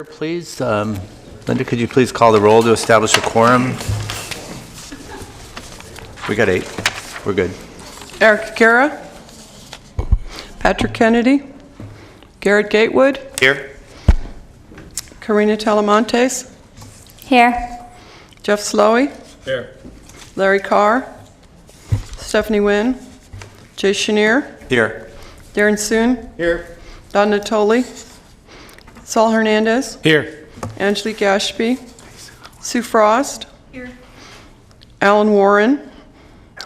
Please, Linda, could you please call the roll to establish a quorum? We got 8. We're good. Eric Guerra, Patrick Kennedy, Garrett Gatewood, Here. Karina Talamontes, Here. Jeff Slowey, Here. Larry Carr, Stephanie Wynn, Jay Chenier, Here. Darren Soon, Here. Don Natoli, Saul Hernandez, Here. Angelique Ashby, Sue Frost, here. Alan Warren,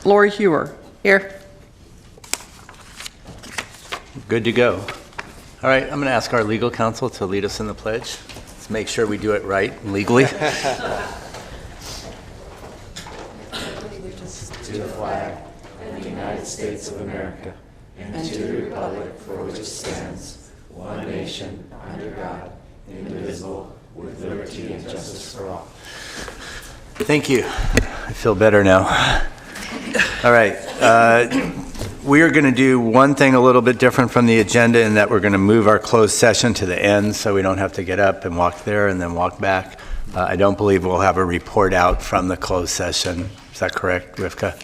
Lori Hewer. Here. Good to go. All right, I'm going to ask our legal counsel to lead us in the pledge. Let's make sure we do it right legally. To the flag of the United States of America and to the republic for which it stands, one nation, under God, indivisible, with liberty and justice for all. Thank you. I feel better now. All right. We are going to do one thing a little bit different from the agenda in that we're going to move our closed session to the end so we don't have to get up and walk there and then walk back. I don't believe we'll have a report out from the closed session. Is that correct, Rivka?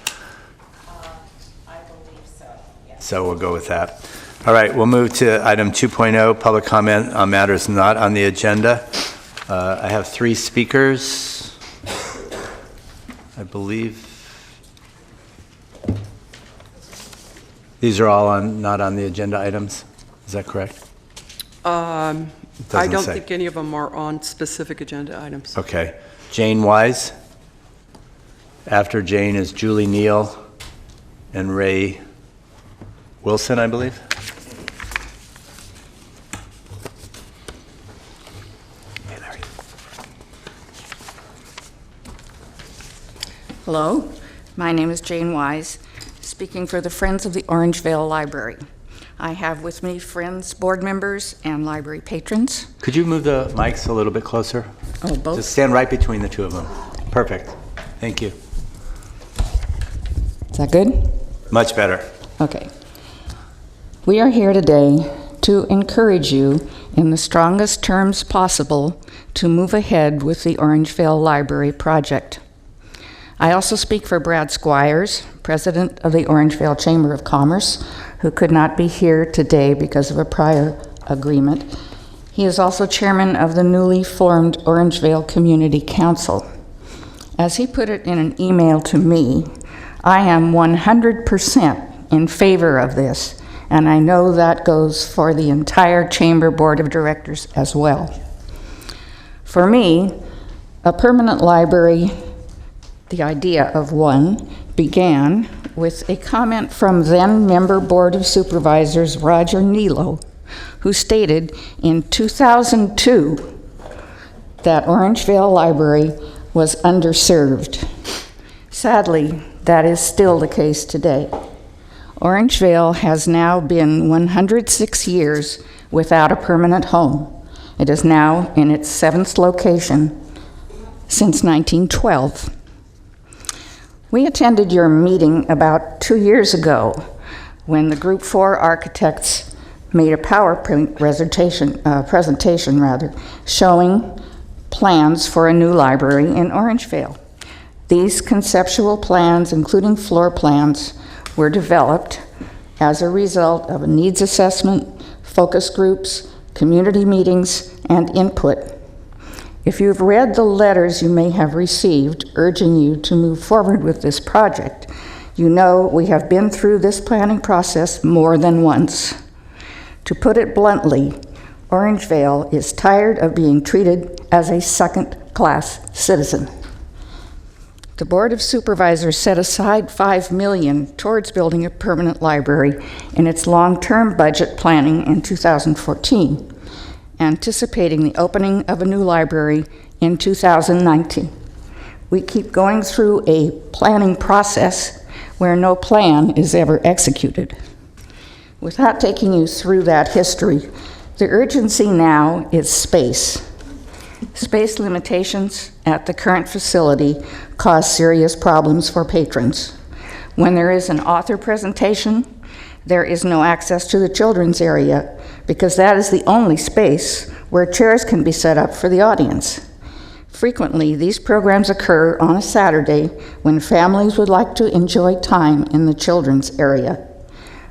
I believe so, yes. So we'll go with that. All right, we'll move to item 2.0, public comment on matters not on the agenda. I have 3 speakers, I believe. These are all not on the agenda items. Is that correct? I Doesn't don't say. think any of them are on specific agenda items. Okay. Jane Wise. After Jane is Julie Neal and Ray Wilson, I believe. Hey, Larry. Hello, my name is Jane Wise, speaking for the Friends of the Orangevale Library. I have with me friends, board members, and library patrons. Could you move the mics a little bit closer? Oh, both? Just stand right between the two of them. Perfect. Thank you. Is that good? Much better. Okay. We are here today to encourage you in the strongest terms possible to move ahead with the Orangevale Library project. I also speak for Brad Squires, president of the Orangevale Chamber of Commerce, who could not be here today because of a prior agreement. He is also chairman of the newly formed Orangevale Community Council. As he put it in an email to me, I am 100% in favor of this, and I know that goes for the entire Chamber Board of Directors as well. For me, a permanent library, the idea of one, began with a comment from then-member Board of Supervisors Roger Nilo, who stated in 2002 that Orangevale Library was underserved. Sadly, that is still the case today. Orangevale has now been 106 years without a permanent home. It is now in its 7th location since 1912. We attended your meeting about 2 years ago when the Group 4 architects made a PowerPoint presentation showing plans for a new library in Orangevale. These conceptual plans, including floor plans, were developed as a result of a needs assessment, focus groups, community meetings, and input. If you've read the letters you may have received urging you to move forward with this project, you know we have been through this planning process more than once. To put it bluntly, Orangevale is tired of being treated as a second-class citizen. The Board of Supervisors set aside $5 million towards building a permanent library in its long-term budget planning in 2014. Anticipating the opening of a new library in 2019. We keep going through a planning process where no plan is ever executed. Without taking you through that history, the urgency now is space. Space limitations at the current facility cause serious problems for patrons. When there is an author presentation, there is no access to the children's area because that is the only space where chairs can be set up for the audience. Frequently, these programs occur on a Saturday when families would like to enjoy time in the children's area.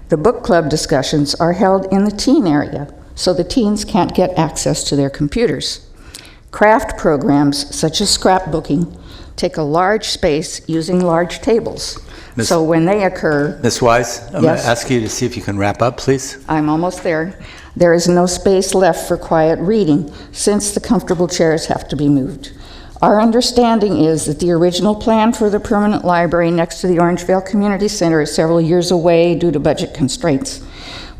The book club discussions are held in the teen area, so the teens can't get access to their computers. Craft programs, such as scrapbooking, take a large space using large tables. So when they occur... Ms. Wise, I'm going Yes. to ask you to see if you can wrap up, please. I'm almost there. There is no space left for quiet reading since the comfortable chairs have to be moved. Our understanding is that the original plan for the permanent library next to the Orangevale Community Center is several years away due to budget constraints.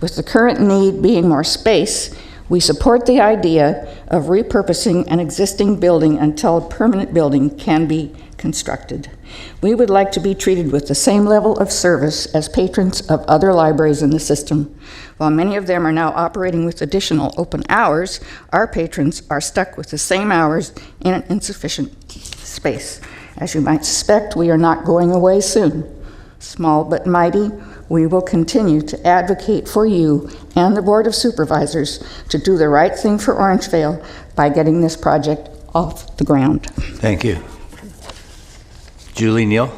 With the current need being more space, we support the idea of repurposing an existing building until a permanent building can be constructed. We would like to be treated with the same level of service as patrons of other libraries in the system. While many of them are now operating with additional open hours, our patrons are stuck with the same hours in an insufficient space. As you might suspect, we are not going away soon. Small but mighty, we will continue to advocate for you and the Board of Supervisors to do the right thing for Orangevale by getting this project off the ground. Thank you. Julie Neal?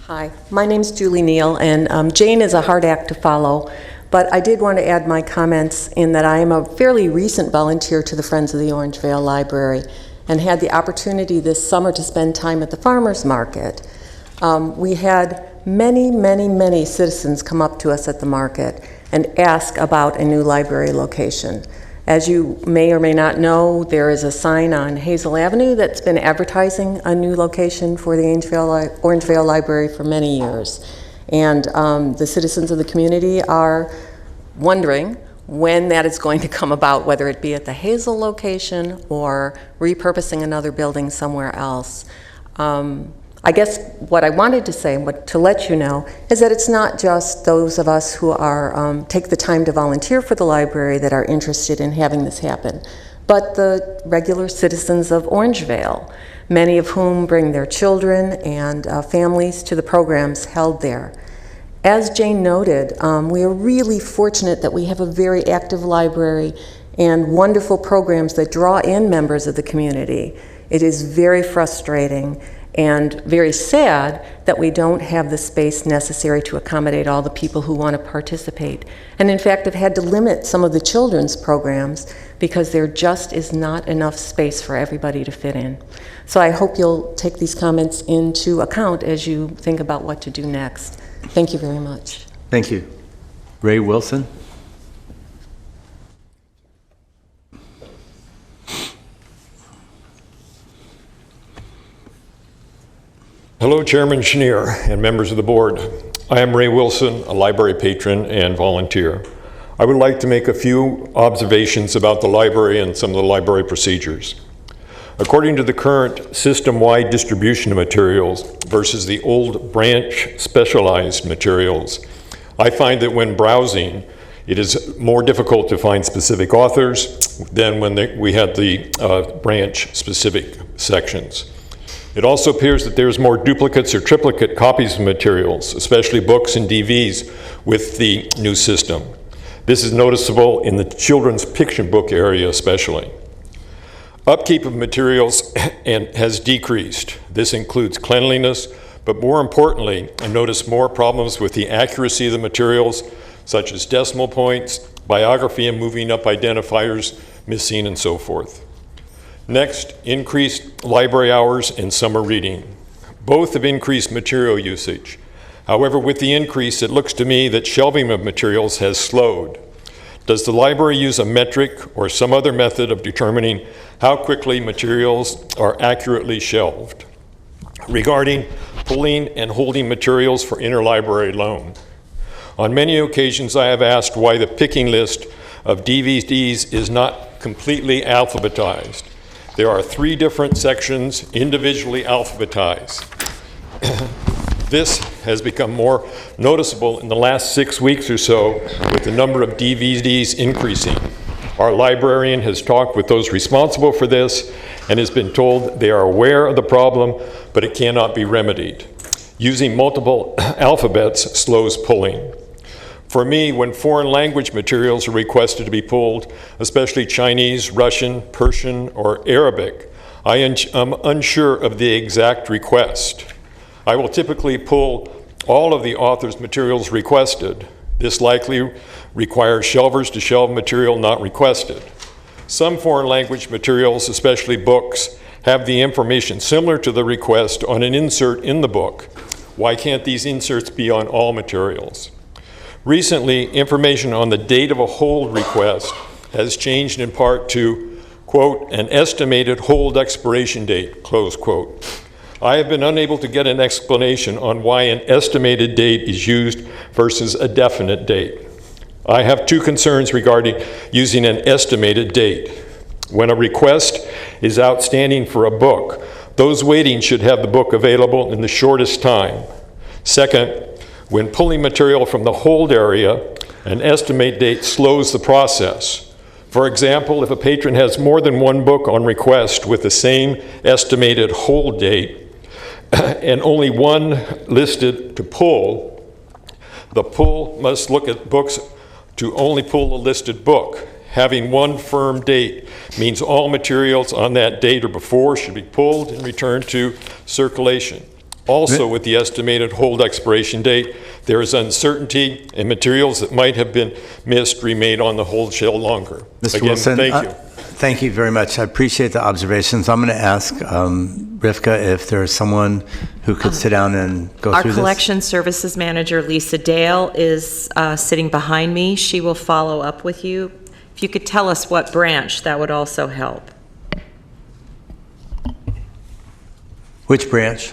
Hi, my name's Julie Neal, and Jane is a hard act to follow, but I did want to add my comments in that I am a fairly recent volunteer to the Friends of the Orangevale Library and had the opportunity this summer to spend time at the farmers market. We had many citizens come up to us at the market and ask about a new library location. As you may or may not know, there is a sign on Hazel Avenue that's been advertising a new location for the Orangevale Library for many years. And the citizens of the community are wondering when that is going to come about, whether it be at the Hazel location or repurposing another building somewhere else. I guess what I wanted to say, to let you know, is that it's not just those of us who are take the time to volunteer for the library that are interested in having this happen, but the regular citizens of Orangevale, many of whom bring their children and families to the programs held there. As Jane noted, we are really fortunate that we have a very active library and wonderful programs that draw in members of the community. It is very frustrating and very sad that we don't have the space necessary to accommodate all the people who want to participate. And in fact, have had to limit some of the children's programs because there just is not enough space for everybody to fit in. So I hope you'll take these comments into account as you think about what to do next. Thank you very much. Thank you. Ray Wilson? Hello, Chairman Schneer and members of the board. I am Ray Wilson, a library patron and volunteer. I would like to make a few observations about the library and some of the library procedures. According to the current system-wide distribution of materials versus the old branch specialized materials, I find that when browsing, it is more difficult to find specific authors than when we had the branch specific sections. It also appears that there's more duplicates or triplicate copies of materials, especially books and DVDs, with the new system. This is noticeable in the children's picture book area especially. Upkeep of materials has decreased. This includes cleanliness, but more importantly, I notice more problems with the accuracy of the materials, such as decimal points, biography and moving up identifiers missing, and so forth. Next, increased library hours and summer reading. Both have increased material usage. However, with the increase, it looks to me that shelving of materials has slowed. Does the library use a metric or some other method of determining how quickly materials are accurately shelved? Regarding pulling and holding materials for interlibrary loan. On many occasions, I have asked why the picking list of DVDs is not completely alphabetized. There are 3 different sections individually alphabetized. This has become more noticeable in the last 6 weeks or so, with the number of DVDs increasing. Our librarian has talked with those responsible for this and has been told they are aware of the problem, but it cannot be remedied. Using multiple alphabets slows pulling. For me, when foreign language materials are requested to be pulled, especially Chinese, Russian, Persian, or Arabic, I am unsure of the exact request. I will typically pull all of the author's materials requested. This likely requires shelvers to shelve material not requested. Some foreign language materials, especially books, have the information similar to the request on an insert in the book. Why can't these inserts be on all materials? Recently, information on the date of a hold request has changed in part to, quote, an estimated hold expiration date, close quote. I have been unable to get an explanation on why an estimated date is used versus a definite date. I have two concerns regarding using an estimated date. When a request is outstanding for a book, those waiting should have the book available in the shortest time. Second, when pulling material from the hold area, an estimate date slows the process. For example, if a patron has more than one book on request with the same estimated hold date and only one listed to pull, the pull must look at books to only pull a listed book. Having one firm date means all materials on that date or before should be pulled and returned to circulation. Also, with the estimated hold expiration date, there is uncertainty, and materials that might have been missed remain on the hold shelf longer. Mr. Again, Wilson, thank you. Thank you very much. I appreciate the observations. I'm going to ask Rivka if there's someone who could sit down and go Our through this. collection services manager, Lisa Dale, is sitting behind me. She will follow up with you. If you could tell us what branch, that would also help. Which branch?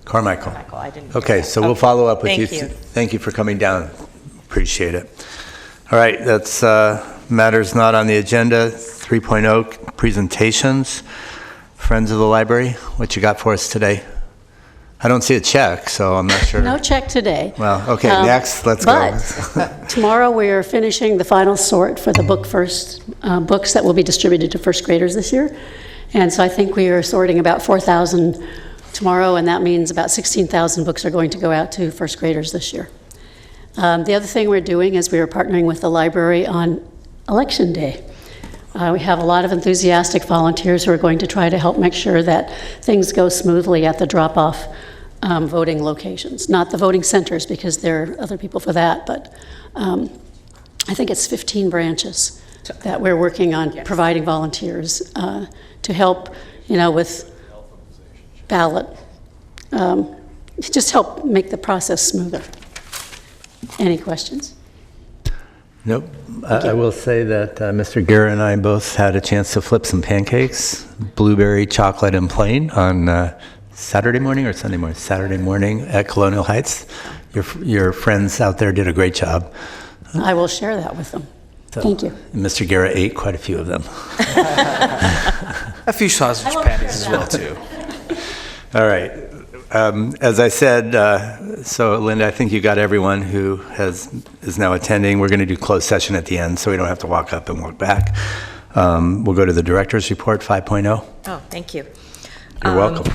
Carmichael. Michael, I didn't. Okay, so we'll follow up with you. Thank you. Thank you for coming down. Appreciate it. All right, that's matters not on the agenda. 3.0 presentations. Friends of the Library, what you got for us today? I don't see a check, so I'm not sure. No check today. Well, okay, next, let's go. But tomorrow we are finishing the final sort for the books that will be distributed to first graders this year. And so I think we are sorting about 4,000 tomorrow, and that means about 16,000 books are going to go out to first graders this year. The other thing we're doing is we are partnering with the library on Election Day. We have a lot of enthusiastic volunteers who are going to try to help make sure that things go smoothly at the drop-off voting locations. Not the voting centers, because there are other people for that, but I think it's 15 branches that we're working on providing volunteers to help, with ballot, just help make the process smoother. Any questions? Nope. I will say that Mr. Guerra and I both had a chance to flip some pancakes, blueberry, chocolate, and plain on Saturday morning or Sunday morning? Saturday morning at Colonial Heights. Your friends out there did a great job. I will share that with them. Thank you. Mr. Guerra ate quite a few of them. A few sausage patties as well, too. All right. As I said, so Linda, I think you got everyone who is now attending. We're going to do closed session at the end, so we don't have to walk up and walk back. We'll go to the Director's Report 5.0. Oh, thank you. You're welcome.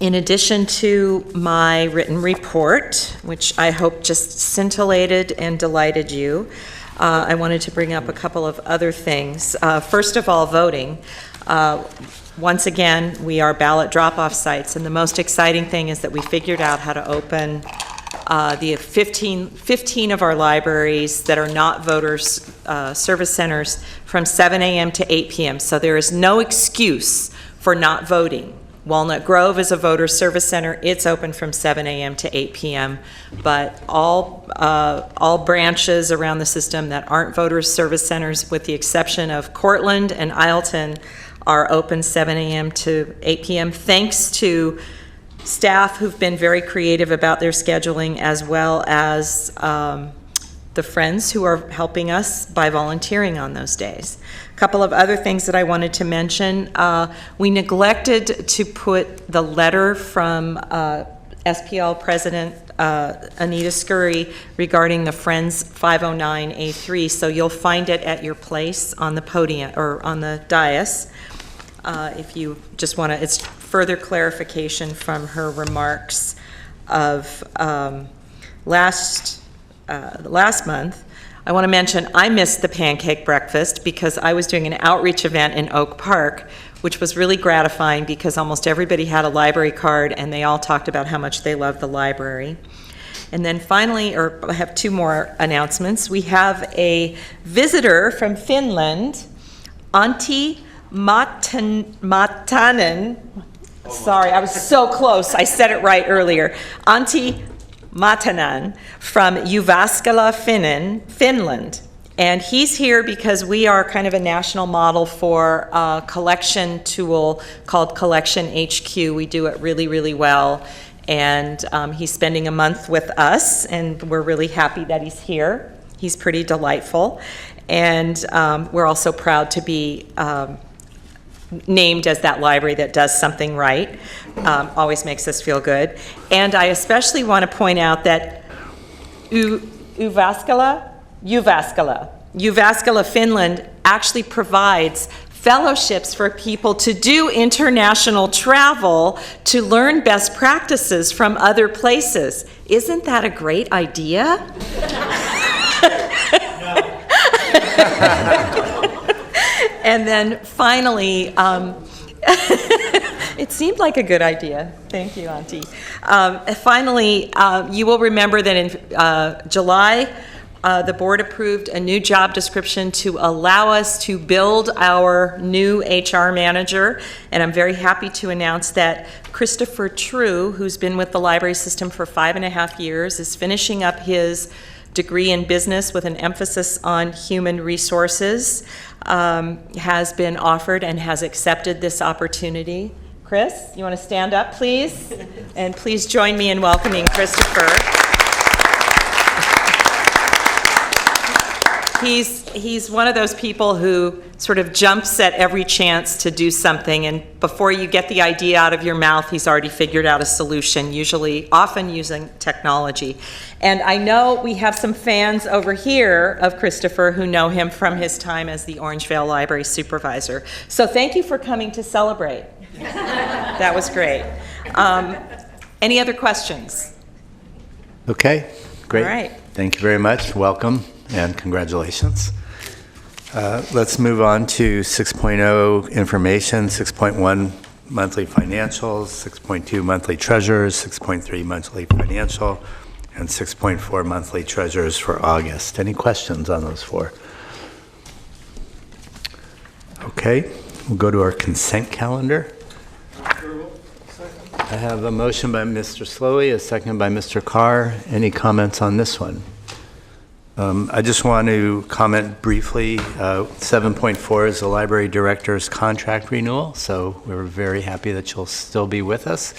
In addition to my written report, which I hope just scintillated and delighted you, I wanted to bring up a couple of other things. First of all, voting. Once again, we are ballot drop-off sites, and the most exciting thing is that we figured out how to open the 15 of our libraries that are not voters service centers from 7 a.m. to 8 p.m. So there is no excuse for not voting. Walnut Grove is a voter service center. It's open from 7 a.m. to 8 p.m. But all branches around the system that aren't voter service centers, with the exception of Cortland and Ileton, are open 7 a.m. to 8 p.m. thanks to staff who've been very creative about their scheduling, as well as the friends who are helping us by volunteering on those days. A couple of other things that I wanted to mention. We neglected to put the letter from SPL President Anita Scurry regarding the Friends 509A3, so you'll find it at your place on the podium or on the dais. If you just want to, it's further clarification from her remarks of last last month, I want to mention I missed the pancake breakfast because I was doing an outreach event in Oak Park, which was really gratifying because almost everybody had a library card and they all talked about how much they love the library. And then finally, or I have two more announcements. We have a visitor from Finland, Antti Matanen. Sorry, I was so close. I said it right earlier. Antti Matanen from Jyväskylä, Finland. And he's here because we are kind of a national model for a collection tool called Collection HQ. We do it really, really well. And he's spending a month with us, and we're really happy that he's here. He's pretty delightful. And we're also proud to be named as that library that does something right. Always makes us feel good. And I especially want to point out that Jyväskylä, Finland actually provides fellowships for people to do international travel to learn best practices from other places. Isn't that a great idea? And then finally, it seemed like a good idea. Thank you, Auntie. Finally, you will remember that in July, the board approved a new job description to allow us to build our new HR manager, and I'm very happy to announce that Christopher True, who's been with the library system for 5.5 years, is finishing up his degree in business with an emphasis on human resources, has been offered and has accepted this opportunity. Chris, you want to stand up, please? And please join me in welcoming Christopher. He's one of those people who sort of jumps at every chance to do something, and before you get the idea out of your mouth, he's already figured out a solution, often using technology. And I know we have some fans over here of Christopher who know him from his time as the Orangevale Library Supervisor. So thank you for coming to celebrate. That was great. Any other questions? Okay, great. All right. Thank you very much. Welcome and congratulations. Let's move on to 6.0 information, 6.1 monthly financials, 6.2 monthly treasurers, 6.3 monthly financial, and 6.4 monthly treasurers for August. Any questions on those four? Okay, we'll go to our consent calendar. I have a motion by Mr. Slowey, a second by Mr. Carr. Any comments on this one? I just want to comment briefly. 7.4 is the library director's contract renewal, so we're very happy that you'll still be with us.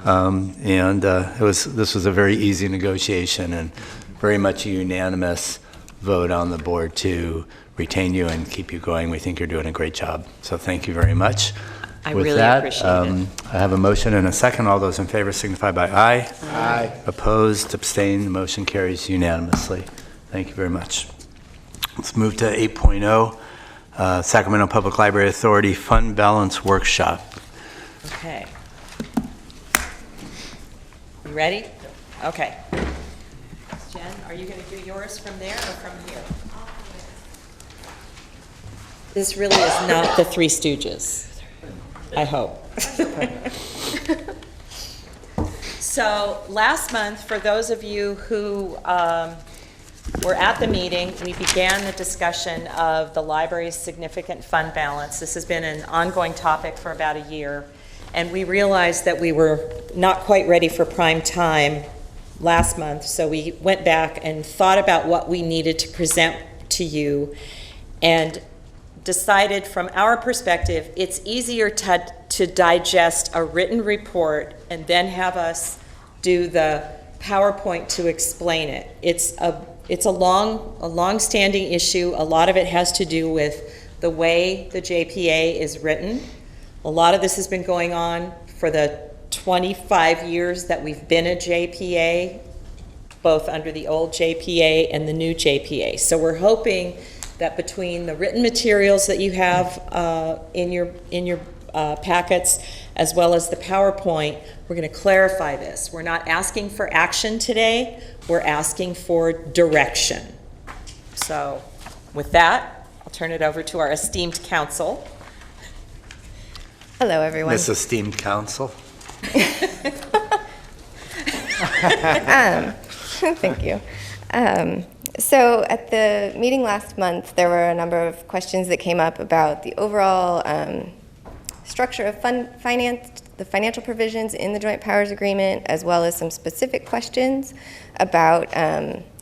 This was a very easy negotiation and very much a unanimous vote on the board to retain you and keep you going. We think you're doing a great job, so thank you very much. I With really that, appreciate it. I have a motion and a second. All those in favor signify by aye. Aye. Opposed, abstained, the motion carries unanimously. Thank you very much. Let's move to 8.0, Sacramento Public Library Authority Fund Balance Workshop. Okay. You ready? Okay. Jen, are you going to do yours from there or from here? This really is not the Three Stooges, I hope. So last month, for those of you who were at the meeting, we began the discussion of the library's significant fund balance. This has been an ongoing topic for about a year, and we realized that we were not quite ready for prime time last month, so we went back and thought about what we needed to present to you and decided from our perspective it's easier to digest a written report and then have us do the PowerPoint to explain it. It's a long-standing issue. A lot of it has to do with the way the JPA is written. A lot of this has been going on for the 25 years that we've been a JPA, both under the old JPA and the new JPA. So we're hoping that between the written materials that you have in your packets, as well as the PowerPoint, we're going to clarify this. We're not asking for action today, we're asking for direction. So with that, I'll turn it over to our esteemed council. Hello, everyone. Miss Esteemed Council. Thank you. So at the meeting last month, there were a number of questions that came up about the overall structure of the financial provisions in the Joint Powers Agreement, as well as some specific questions about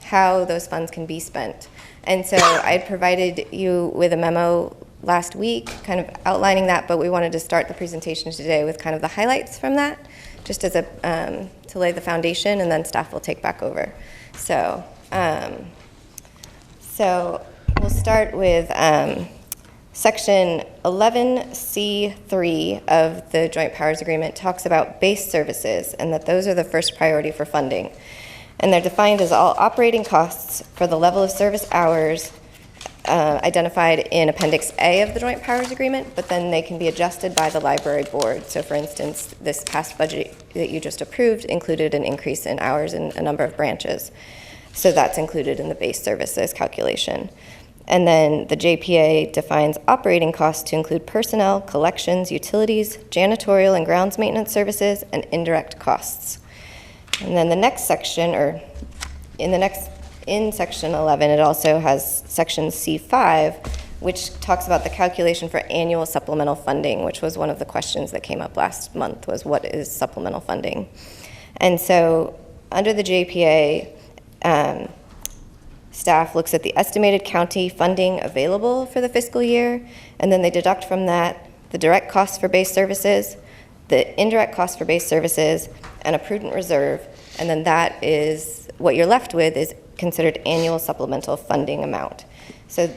how those funds can be spent. And so I provided you with a memo last week kind of outlining that, but we wanted to start the presentation today with kind of the highlights from that, just as a to lay the foundation, and then staff will take back over. So we'll start with Section 11C3 of the Joint Powers Agreement talks about base services, and that those are the first priority for funding. And they're defined as all operating costs for the level of service hours identified in Appendix A of the Joint Powers Agreement, but then they can be adjusted by the library board. So for instance, this past budget that you just approved included an increase in hours in a number of branches. So that's included in the base services calculation. And then the JPA defines operating costs to include personnel, collections, utilities, janitorial and grounds maintenance services, and indirect costs. And then the next section, or in Section 11, it also has Section C5, which talks about the calculation for annual supplemental funding, which was one of the questions that came up last month, was what is supplemental funding? And so under the JPA, staff looks at the estimated county funding available for the fiscal year, and then they deduct from that the direct costs for base services, the indirect costs for base services, and a prudent reserve, and then that is what you're left with is considered annual supplemental funding amount. So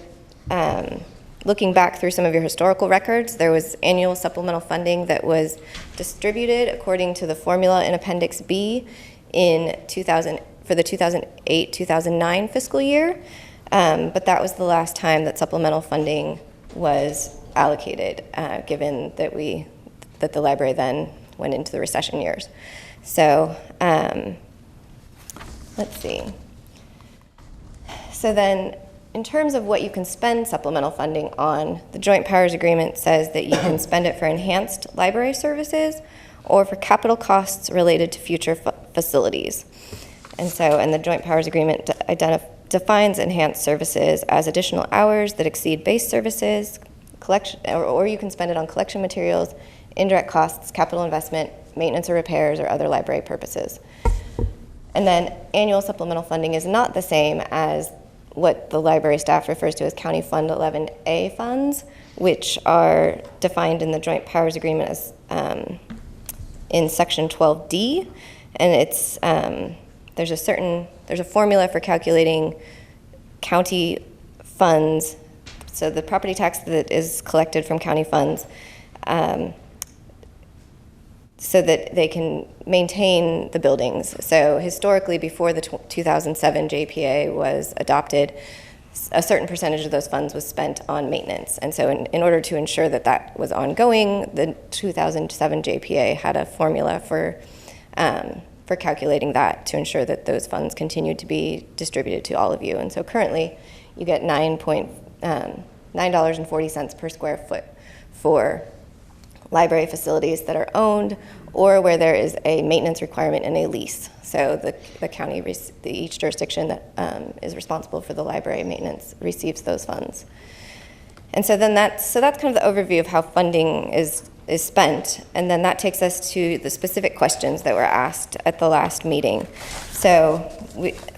looking back through some of your historical records, there was annual supplemental funding that was distributed according to the formula in Appendix B in 2000 for the 2008-2009 fiscal year, but that was the last time that supplemental funding was allocated, given that the library then went into the recession years. So let's see. So then, in terms of what you can spend supplemental funding on, the Joint Powers Agreement says that you can spend it for enhanced library services or for capital costs related to future facilities. And the Joint Powers Agreement defines enhanced services as additional hours that exceed base services, collection, or you can spend it on collection materials, indirect costs, capital investment, maintenance or repairs, or other library purposes. And then annual supplemental funding is not the same as what the library staff refers to as County Fund 11A funds, which are defined in the Joint Powers Agreement as in Section 12D, and it's there's a formula for calculating county funds, so the property tax that is collected from county funds, so that they can maintain the buildings. So historically, before the 2007 JPA was adopted, a certain percentage of those funds was spent on maintenance. And so in order to ensure that that was ongoing, the 2007 JPA had a formula for calculating that to ensure that those funds continued to be distributed to all of you. And so currently, you get $9.40 per square foot for library facilities that are owned or where there is a maintenance requirement in a lease. So the county, each jurisdiction that is responsible for the library maintenance receives those funds. And so then that's kind of the overview of how funding is spent. And then that takes us to the specific questions that were asked at the last meeting. So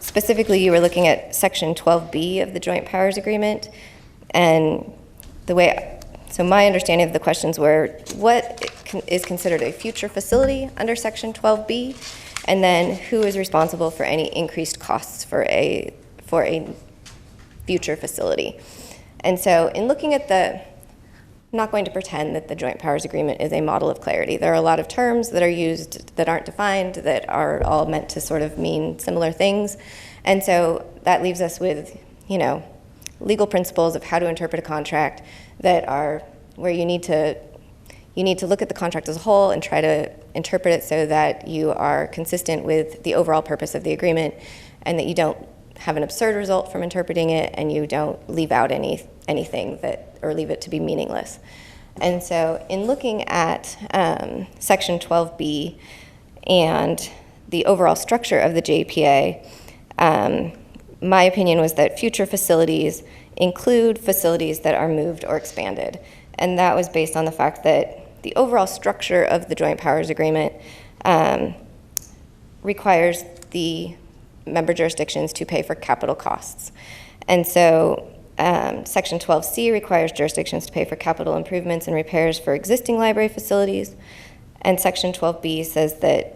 specifically, you were looking at Section 12B of the Joint Powers Agreement. And so my understanding of the questions were, what is considered a future facility under Section 12B? And then who is responsible for any increased costs for a future facility? And so in looking at I'm not going to pretend that the Joint Powers Agreement is a model of clarity. There are a lot of terms that are used that aren't defined, that are all meant to sort of mean similar things. And so that leaves us with, legal principles of how to interpret a contract that are where you need to, you need to look at the contract as a whole and try to interpret it so that you are consistent with the overall purpose of the agreement, and that you don't have an absurd result from interpreting it, and you don't leave out anything or leave it to be meaningless. And so in looking at Section 12B and the overall structure of the JPA, my opinion was that future facilities include facilities that are moved or expanded. And that was based on the fact that the overall structure of the Joint Powers Agreement requires the member jurisdictions to pay for capital costs. And so Section 12C requires jurisdictions to pay for capital improvements and repairs for existing library facilities. And Section 12B says that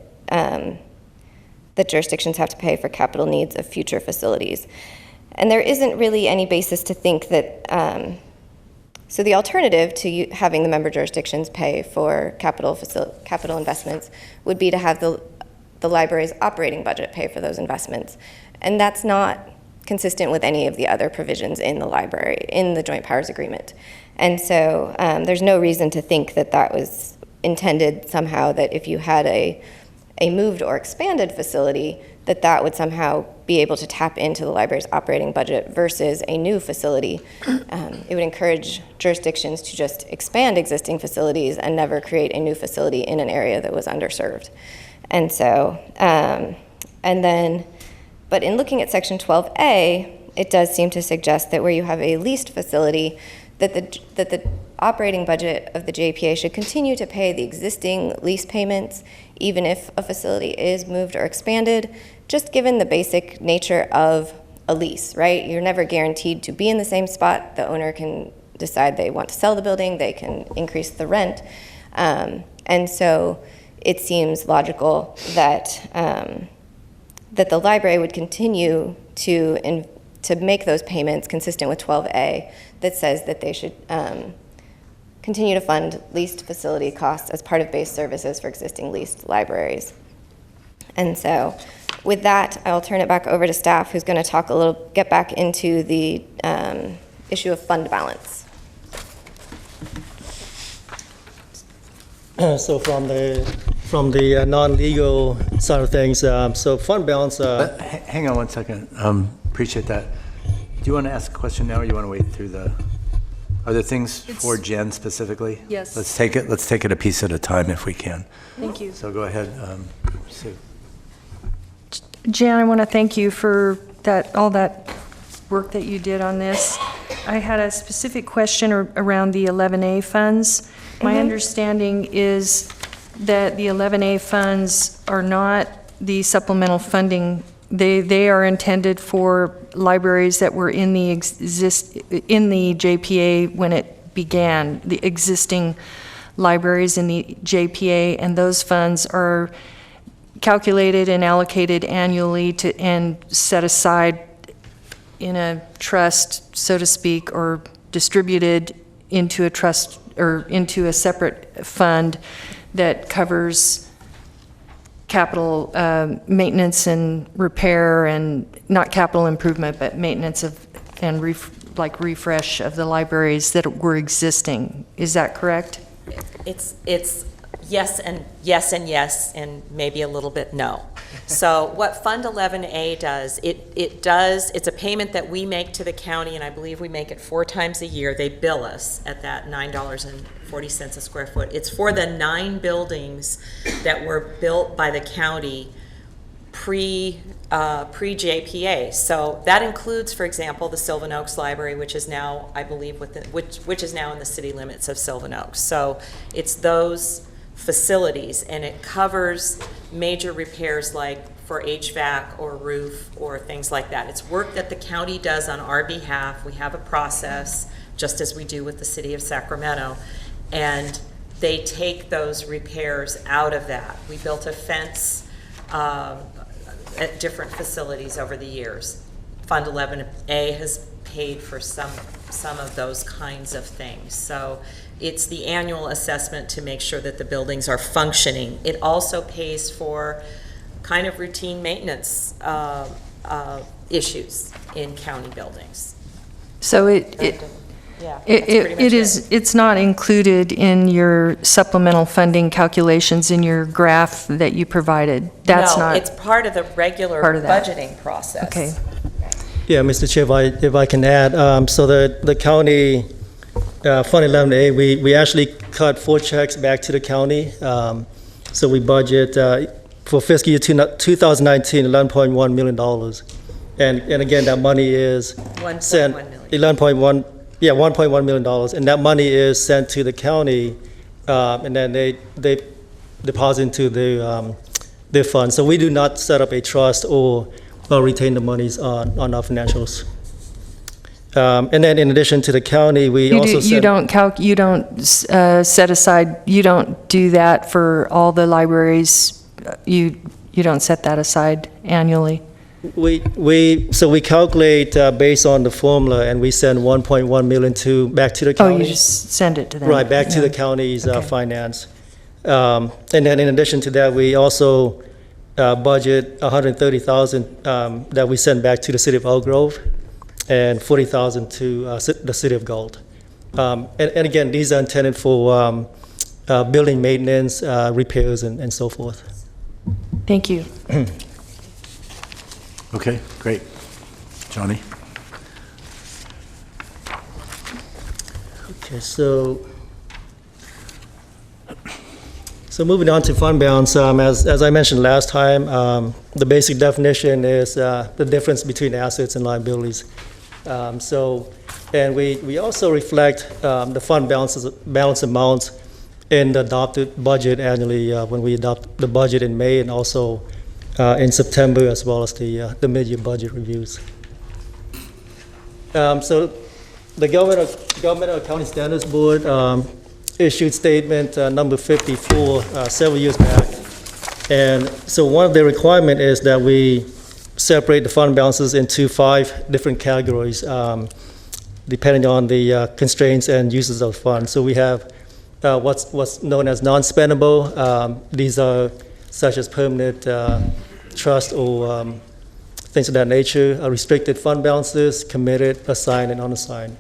that jurisdictions have to pay for capital needs of future facilities. And there isn't really any basis to think that, so the alternative to having the member jurisdictions pay for capital investments would be to have the library's operating budget pay for those investments. And that's not consistent with any of the other provisions in the Joint Powers Agreement. And so there's no reason to think that that was intended somehow, that if you had a moved or expanded facility, that would somehow be able to tap into the library's operating budget versus a new facility. It would encourage jurisdictions to just expand existing facilities and never create a new facility in an area that was underserved. And so, but in looking at Section 12A, it does seem to suggest that where you have a leased facility, that the operating budget of the JPA should continue to pay the existing lease payments, even if a facility is moved or expanded, just given the basic nature of a lease, right? You're never guaranteed to be in the same spot. The owner can decide they want to sell the building, they can increase the rent. And so it seems logical that that the library would continue to make those payments consistent with 12A, that says that they should continue to fund leased facility costs as part of base services for existing leased libraries. And so with that, I'll turn it back over to staff, who's going to get back into the issue of fund balance. So from the non-legal side of things, so fund balance. Hang on one second. Appreciate that. Do you want to ask a question now, or you want to wait through the? Are there things for Jen specifically? Yes. Let's take it a piece at a time if we can. Thank you. So go ahead, Sue. Jan, I want to thank you for all that work that you did on this. I had a specific question around the 11A funds. My understanding is that the 11A funds are not the supplemental funding. They are intended for libraries that were in the JPA when it began, the existing libraries in the JPA, and those funds are calculated and allocated annually and set aside in a trust, so to speak, or distributed into a trust or into a separate fund that covers capital maintenance and repair, and not capital improvement, but maintenance of and refresh of the libraries that were existing. Is that correct? It's yes and yes, and maybe a little bit no. So what Fund 11A does, it's a payment that we make to the county, and I believe we make it 4 times a year. They bill us at that $9.40 a square foot. It's for the 9 buildings that were built by the county pre-JPA. So that includes, for example, the Sylvan Oaks Library, which is now, I believe, which is now in the city limits of Sylvan Oaks. So it's those facilities, and it covers major repairs like for HVAC or roof or things like that. It's work that the county does on our behalf. We have a process, just as we do with the city of Sacramento, and they take those repairs out of that. We built a fence at different facilities over the years. Fund 11A has paid for some of those kinds of things. So it's the annual assessment to make sure that the buildings are functioning. It also pays for kind of routine maintenance issues in county buildings. So Yeah, that's pretty much It is, it's not included in your supplemental funding calculations in your graph that you provided. That's No, not. it's part of the regular Part of that. budgeting process. Okay. Yeah, Mr. Chair, if I can add, so the county, Fund 11A, we actually cut 4 checks back to the county. So we budget for fiscal year 2019, $11.1 million. And again, that money is sent. 1.1 million. $1.1 million. And that money is sent to the county, and then they deposit into their fund. So we do not set up a trust or retain the monies on our financials. And then in addition to the county, we also You don't set aside, you don't do that for all the libraries? You don't set that aside annually? So we calculate based on the formula, and we send 1.1 million back to the Oh, county. you just send it to them? Right, back to the Yeah. county's Okay. finance. And then in addition to that, we also budget $130,000 that we send back to the city of Elk Grove, and $40,000 to the city of Galt. And again, these are intended for building maintenance, repairs, and so forth. Thank you. Okay, great. Johnny? Okay, so moving on to fund balance, as I mentioned last time, the basic definition is the difference between assets and liabilities. And we also reflect the fund balance amounts in the adopted budget annually when we adopt the budget in May, and also in September, as well as the mid-year budget reviews. So the Government Accounting Standards Board issued statement number 54 several years back. And so one of the requirements is that we separate the fund balances into 5 different categories, depending on the constraints and uses of funds. So we have what's known as non-spendable. These are such as permanent trust or things of that nature, restricted fund balances, committed, assigned, and unassigned.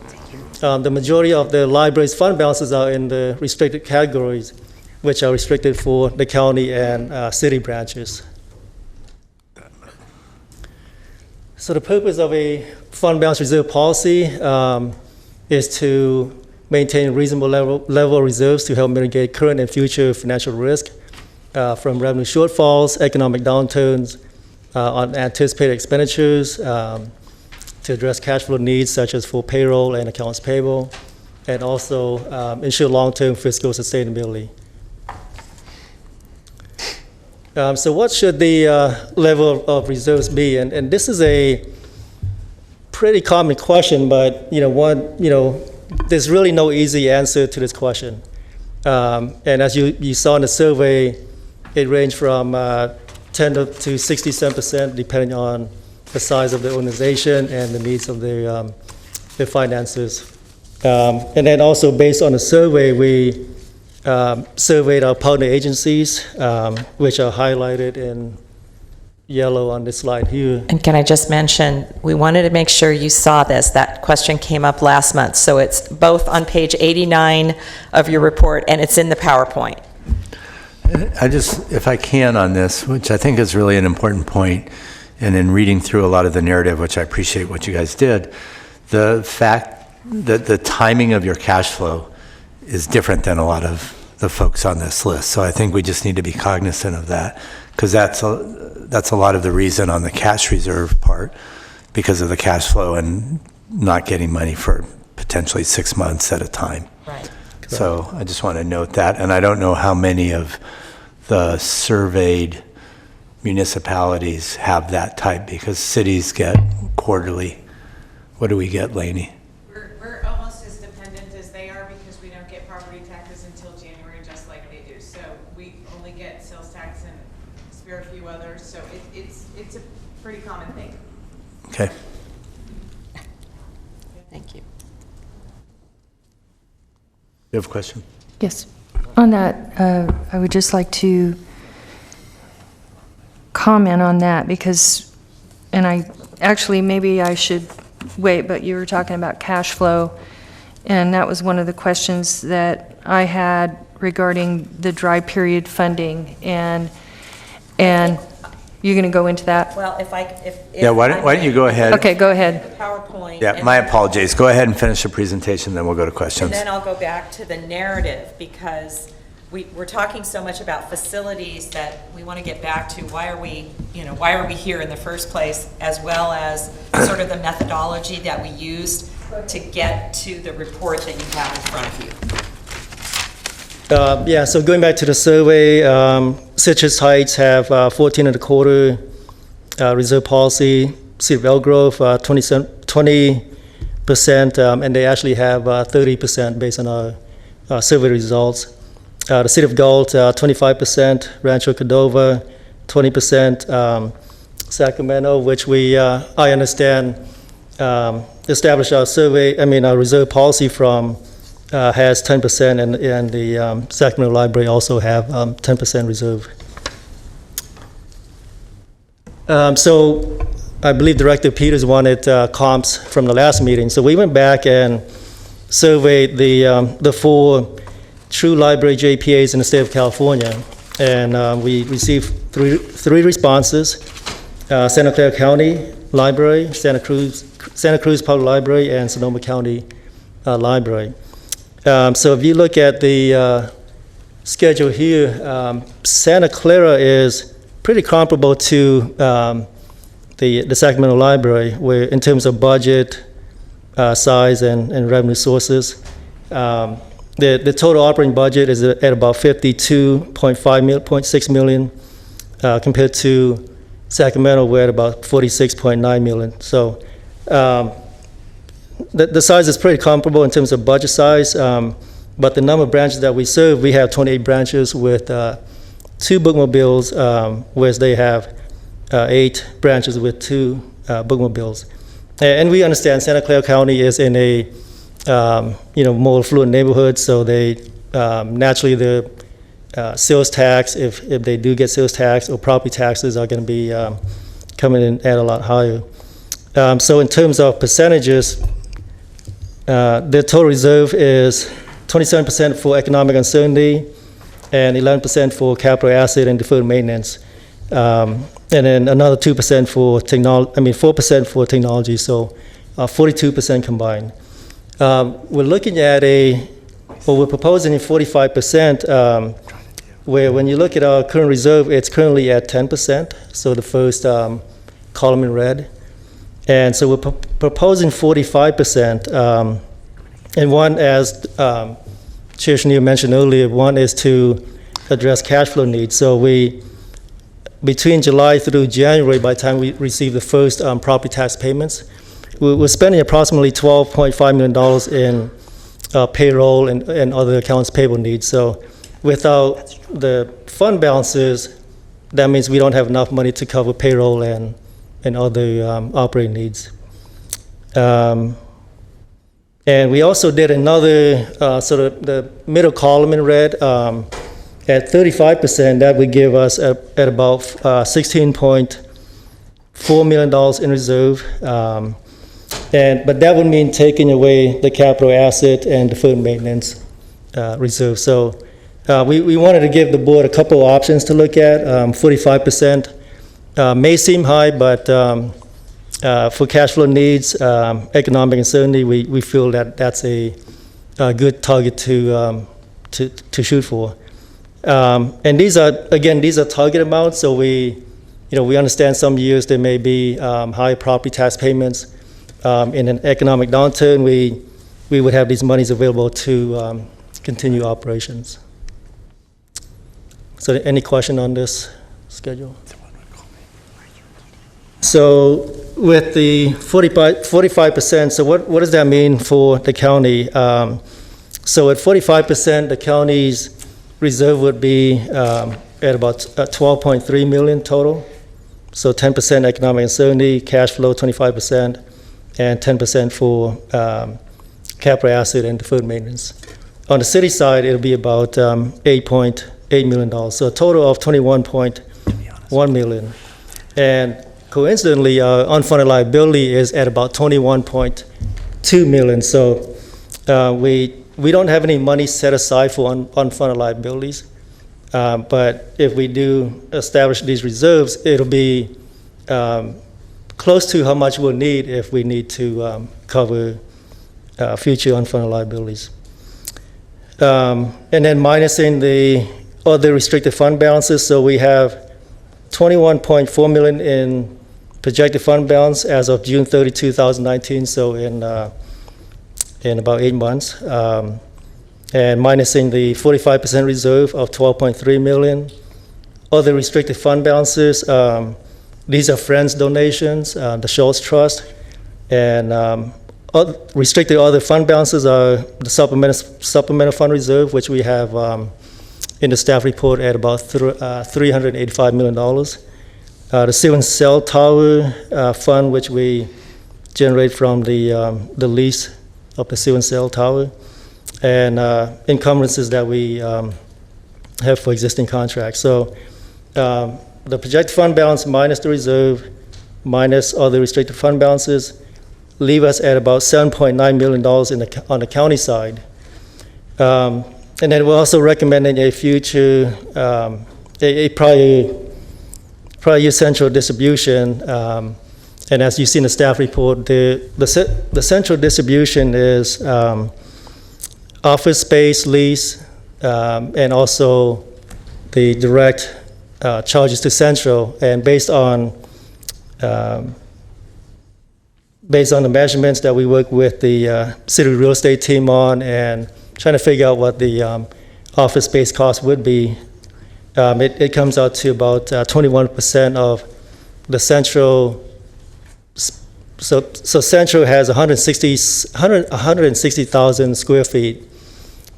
The majority of the library's fund balances are in the restricted categories, which are restricted for the county and city branches. So the purpose of a fund balance reserve policy is to maintain reasonable level of reserves to help mitigate current and future financial risk from revenue shortfalls, economic downturns, unanticipated expenditures, to address cash flow needs such as for payroll and accounts payable, and also ensure long-term fiscal sustainability. So what should the level of reserves be? And this is a pretty common question, but there's really no easy answer to this question. And as you saw in the survey, it ranged from 10 to 67%, depending on the size of the organization and the needs of their finances. And then also based on the survey, we surveyed our partner agencies, which are highlighted in yellow on this slide here. And can I just mention, we wanted to make sure you saw this. That question came up last month, so it's both on page 89 of your report, and it's in the PowerPoint. If I can on this, which I think is really an important point, and in reading through a lot of the narrative, which I appreciate what you guys did, the fact that the timing of your cash flow is different than a lot of the folks on this list. So I think we just need to be cognizant of that, because that's a lot of the reason on the cash reserve part, because of the cash flow and not getting money for potentially 6 months at a time. Right. So I just want to note that, and I don't know how many of the surveyed municipalities have that type, because cities get quarterly. What do we get, Lainey? We're almost as dependent as they are, because we don't get property taxes until January, just like they do. So we only get sales tax and a spare few others. So it's a pretty common thing. Okay. Thank you. You have a question? Yes. On that, I would just like to comment on that, because, and maybe I should wait, but you were talking about cash flow, And that was one of the questions that I had regarding the dry period funding. And you're going to go into that? Well, if Yeah, why don't you go ahead? Okay, go ahead. PowerPoint. Yeah, and my then- apologies. Go ahead and finish the presentation, then we'll go to questions. And then I'll go back to the narrative, because we're talking so much about facilities that we want to get back to why are we here in the first place, as well as sort of the methodology that we used to get to the report that you have in front of you. Yeah, so going back to the survey, Citrus Heights have 14 and a quarter reserve policy, City of Elk Grove 20%, and they actually have 30% based on our survey results. The City of Galt, 25%, Rancho Cordova, 20%, Sacramento, which I understand, established our our reserve policy from, has 10%, and the Sacramento Library also have 10% reserve. So I believe Director Peters wanted comps from the last meeting. So we went back and surveyed the 4 true library JPAs in the state of California, and we received three responses: Santa Clara County Library, Santa Cruz Public Library, and Sonoma County Library. So if you look at the schedule here, Santa Clara is pretty comparable to the Sacramento Library, where in terms of budget, size, and revenue sources. The total operating budget is at about $52.6 million, compared to Sacramento, we're at about $46.9 million. So the size is pretty comparable in terms of budget size, but the number of branches that we serve, we have 28 branches with 2 bookmobiles, whereas they have 8 branches with 2 bookmobiles. And we understand Santa Clara County is in a more affluent neighborhood, so they naturally the sales tax, if they do get sales tax or property taxes, are going to be coming in at a lot higher. So in terms of percentages, their total reserve is 27% for economic uncertainty and 11% for capital asset and deferred maintenance, and then another 2% for 4% for technology, so 42% combined. We're looking at we're proposing a 45%, where when you look at our current reserve, it's currently at 10%, so the first column in red. And so we're proposing 45%, and one, as Chair Chenier mentioned earlier, one is to address cash flow needs. So between July through January, by the time we receive the first property tax payments, we're spending approximately $12.5 million in payroll and other accounts payable needs. So without the fund balances, that means we don't have enough money to cover payroll and other operating needs. And we also did another, sort of the middle column in red, at 35%, that would give us at about $16.4 million in reserve. But that would mean taking away the capital asset and deferred maintenance reserve. So we wanted to give the board a couple of options to look at. 45% may seem high, but for cash flow needs, economic uncertainty, we feel that that's a good target to shoot for. And these are target amounts, so we understand some years there may be higher property tax payments. In an economic downturn, we would have these monies available to continue operations. So any question on this schedule? So with the 45%, so what does that mean for the county? So at 45%, the county's reserve would be at about $12.3 million total. So 10% economic uncertainty, cash flow 25%, and 10% for capital asset and deferred maintenance. On the city side, it'll be about $8.8 million, so a total of $21.1 million. And coincidentally, our unfunded liability is at about $21.2 million. So We don't have any money set aside for unfunded liabilities, but if we do establish these reserves, it'll be close to how much we'll need if we need to cover future unfunded liabilities. And then minusing the other restricted fund balances, so we have $21.4 million in projected fund balance as of June 30, 2019, so in about 8 months. And minusing the 45% reserve of $12.3 million. Other restricted fund balances, these are friends' donations, the Schultz Trust, and restricted other fund balances are the supplemental fund reserve, which we have in the staff report at about $385 million. The ceiling cell tower fund, which we generate from the lease of the ceiling cell tower, and encumbrances that we have for existing contracts. So the projected fund balance minus the reserve, minus other restricted fund balances, leave us at about $7.9 million on the county side. And then we're also recommending a future, prior central distribution. And as you see in the staff report, the central distribution is office space lease, and also the direct charges to central. And based on the measurements that we work with the city real estate team on and trying to figure out what the office space cost would be, it comes out to about 21% of the central. So central has 160,000 square feet,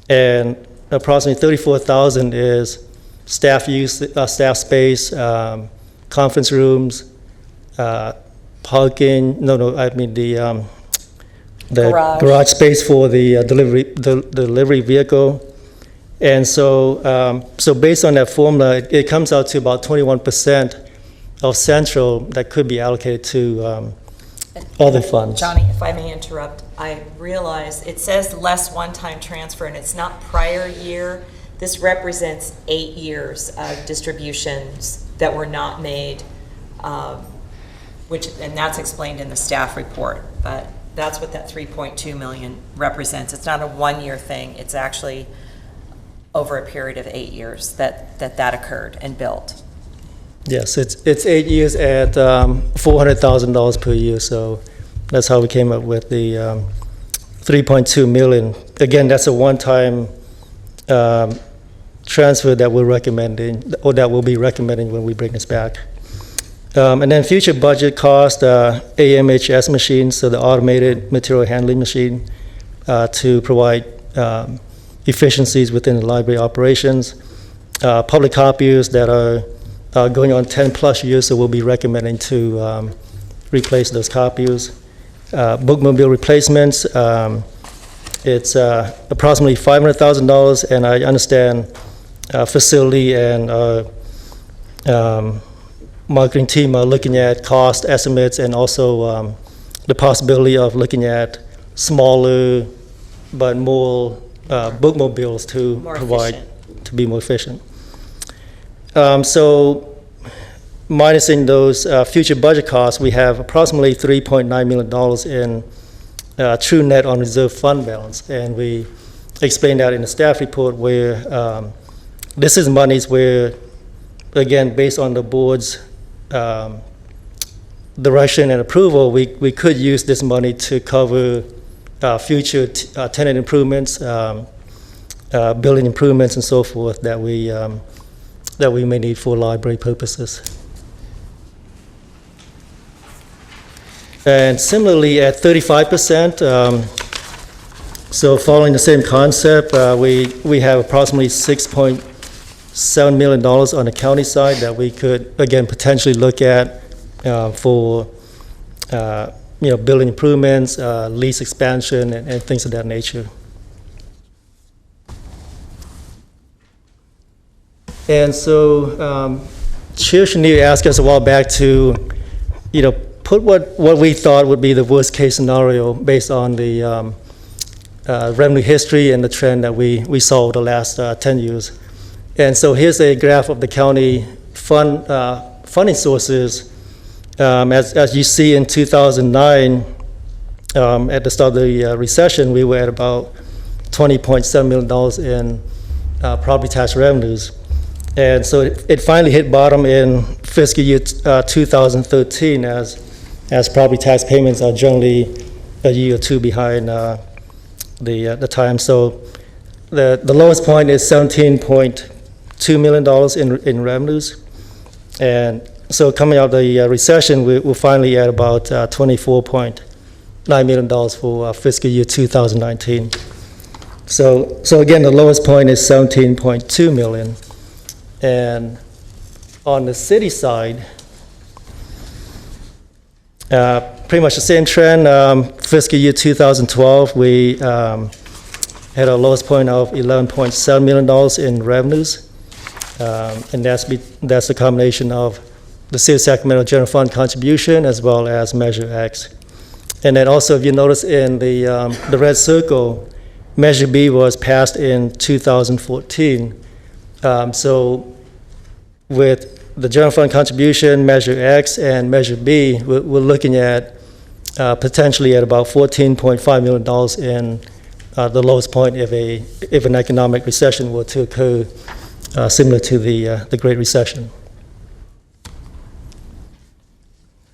and approximately 34,000 is staff use, staff space, conference rooms, parking. I mean the garage space for the delivery vehicle. And so based on that formula, it comes out to about 21% of central that could be allocated to other funds. Johnny, if I may interrupt, I realize it says less one-time transfer, and it's not prior year. This represents 8 years of distributions that were not made, and that's explained in the staff report. But that's what that 3.2 million represents. It's not a one-year thing. It's actually over a period of 8 years that occurred and built. Yes, it's 8 years at $400,000 per year, so that's how we came up with the 3.2 million. Again, that's a one-time transfer that we're recommending, or that we'll be recommending when we bring this back. And then future budget cost, AMHS machine, so the automated material handling machine, to provide efficiencies within the library operations. Public copiers that are going on 10 plus years, so we'll be recommending to replace those copiers. Bookmobile replacements, it's approximately $500,000, and I understand facility and marketing team are looking at cost estimates, and also the possibility of looking at smaller but more bookmobiles to be more efficient. So minusing those future budget costs, we have approximately $3.9 million in true net on reserve fund balance. And we explained that in the staff report, where this is monies where, again, based on the board's direction and approval, we could use this money to cover future tenant improvements, building improvements, and so forth that we may need for library purposes. And similarly, at 35%, so following the same concept, we have approximately $6.7 million on the county side that we could, again, potentially look at for building improvements, lease expansion, and things of that nature. And so Chair Chenier asked us a while back to, put what we thought would be the worst case scenario based on the revenue history and the trend that we saw over the last 10 years. And so here's a graph of the county funding sources. As you see in 2009, at the start of the recession, we were at about $20.7 million in property tax revenues. And so it finally hit bottom in fiscal year 2013 as property tax payments are generally a year or two behind the time. So the lowest point is $17.2 million in revenues. And so coming out of the recession, we're finally at about $24.9 million for fiscal year 2019. So again, the lowest point is $17.2 million. And on the city side, pretty much the same trend. Fiscal year 2012, we had a lowest point of $11.7 million in revenues. And that's the combination of the City of Sacramento General Fund contribution as well as Measure X. And then also, if you notice in the red circle, Measure B was passed in 2014. So with the General Fund contribution, Measure X, and Measure B, we're looking at potentially at about $14.5 million in the lowest point if an economic recession were to occur, similar to the Great Recession.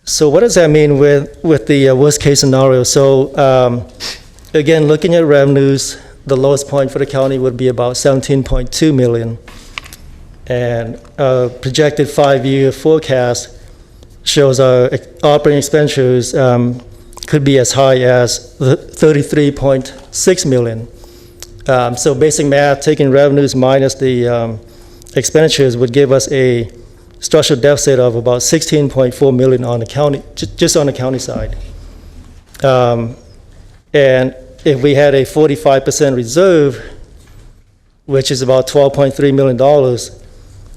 So what does that mean with the worst case scenario? So again, looking at revenues, the lowest point for the county would be about $17.2 million. And projected 5-year forecast shows our operating expenditures could be as high as $33.6 million. So basic math, taking revenues minus the expenditures would give us a structural deficit of about $16.4 million on the county, just on the county side. And if we had a 45% reserve, which is about $12.3 million,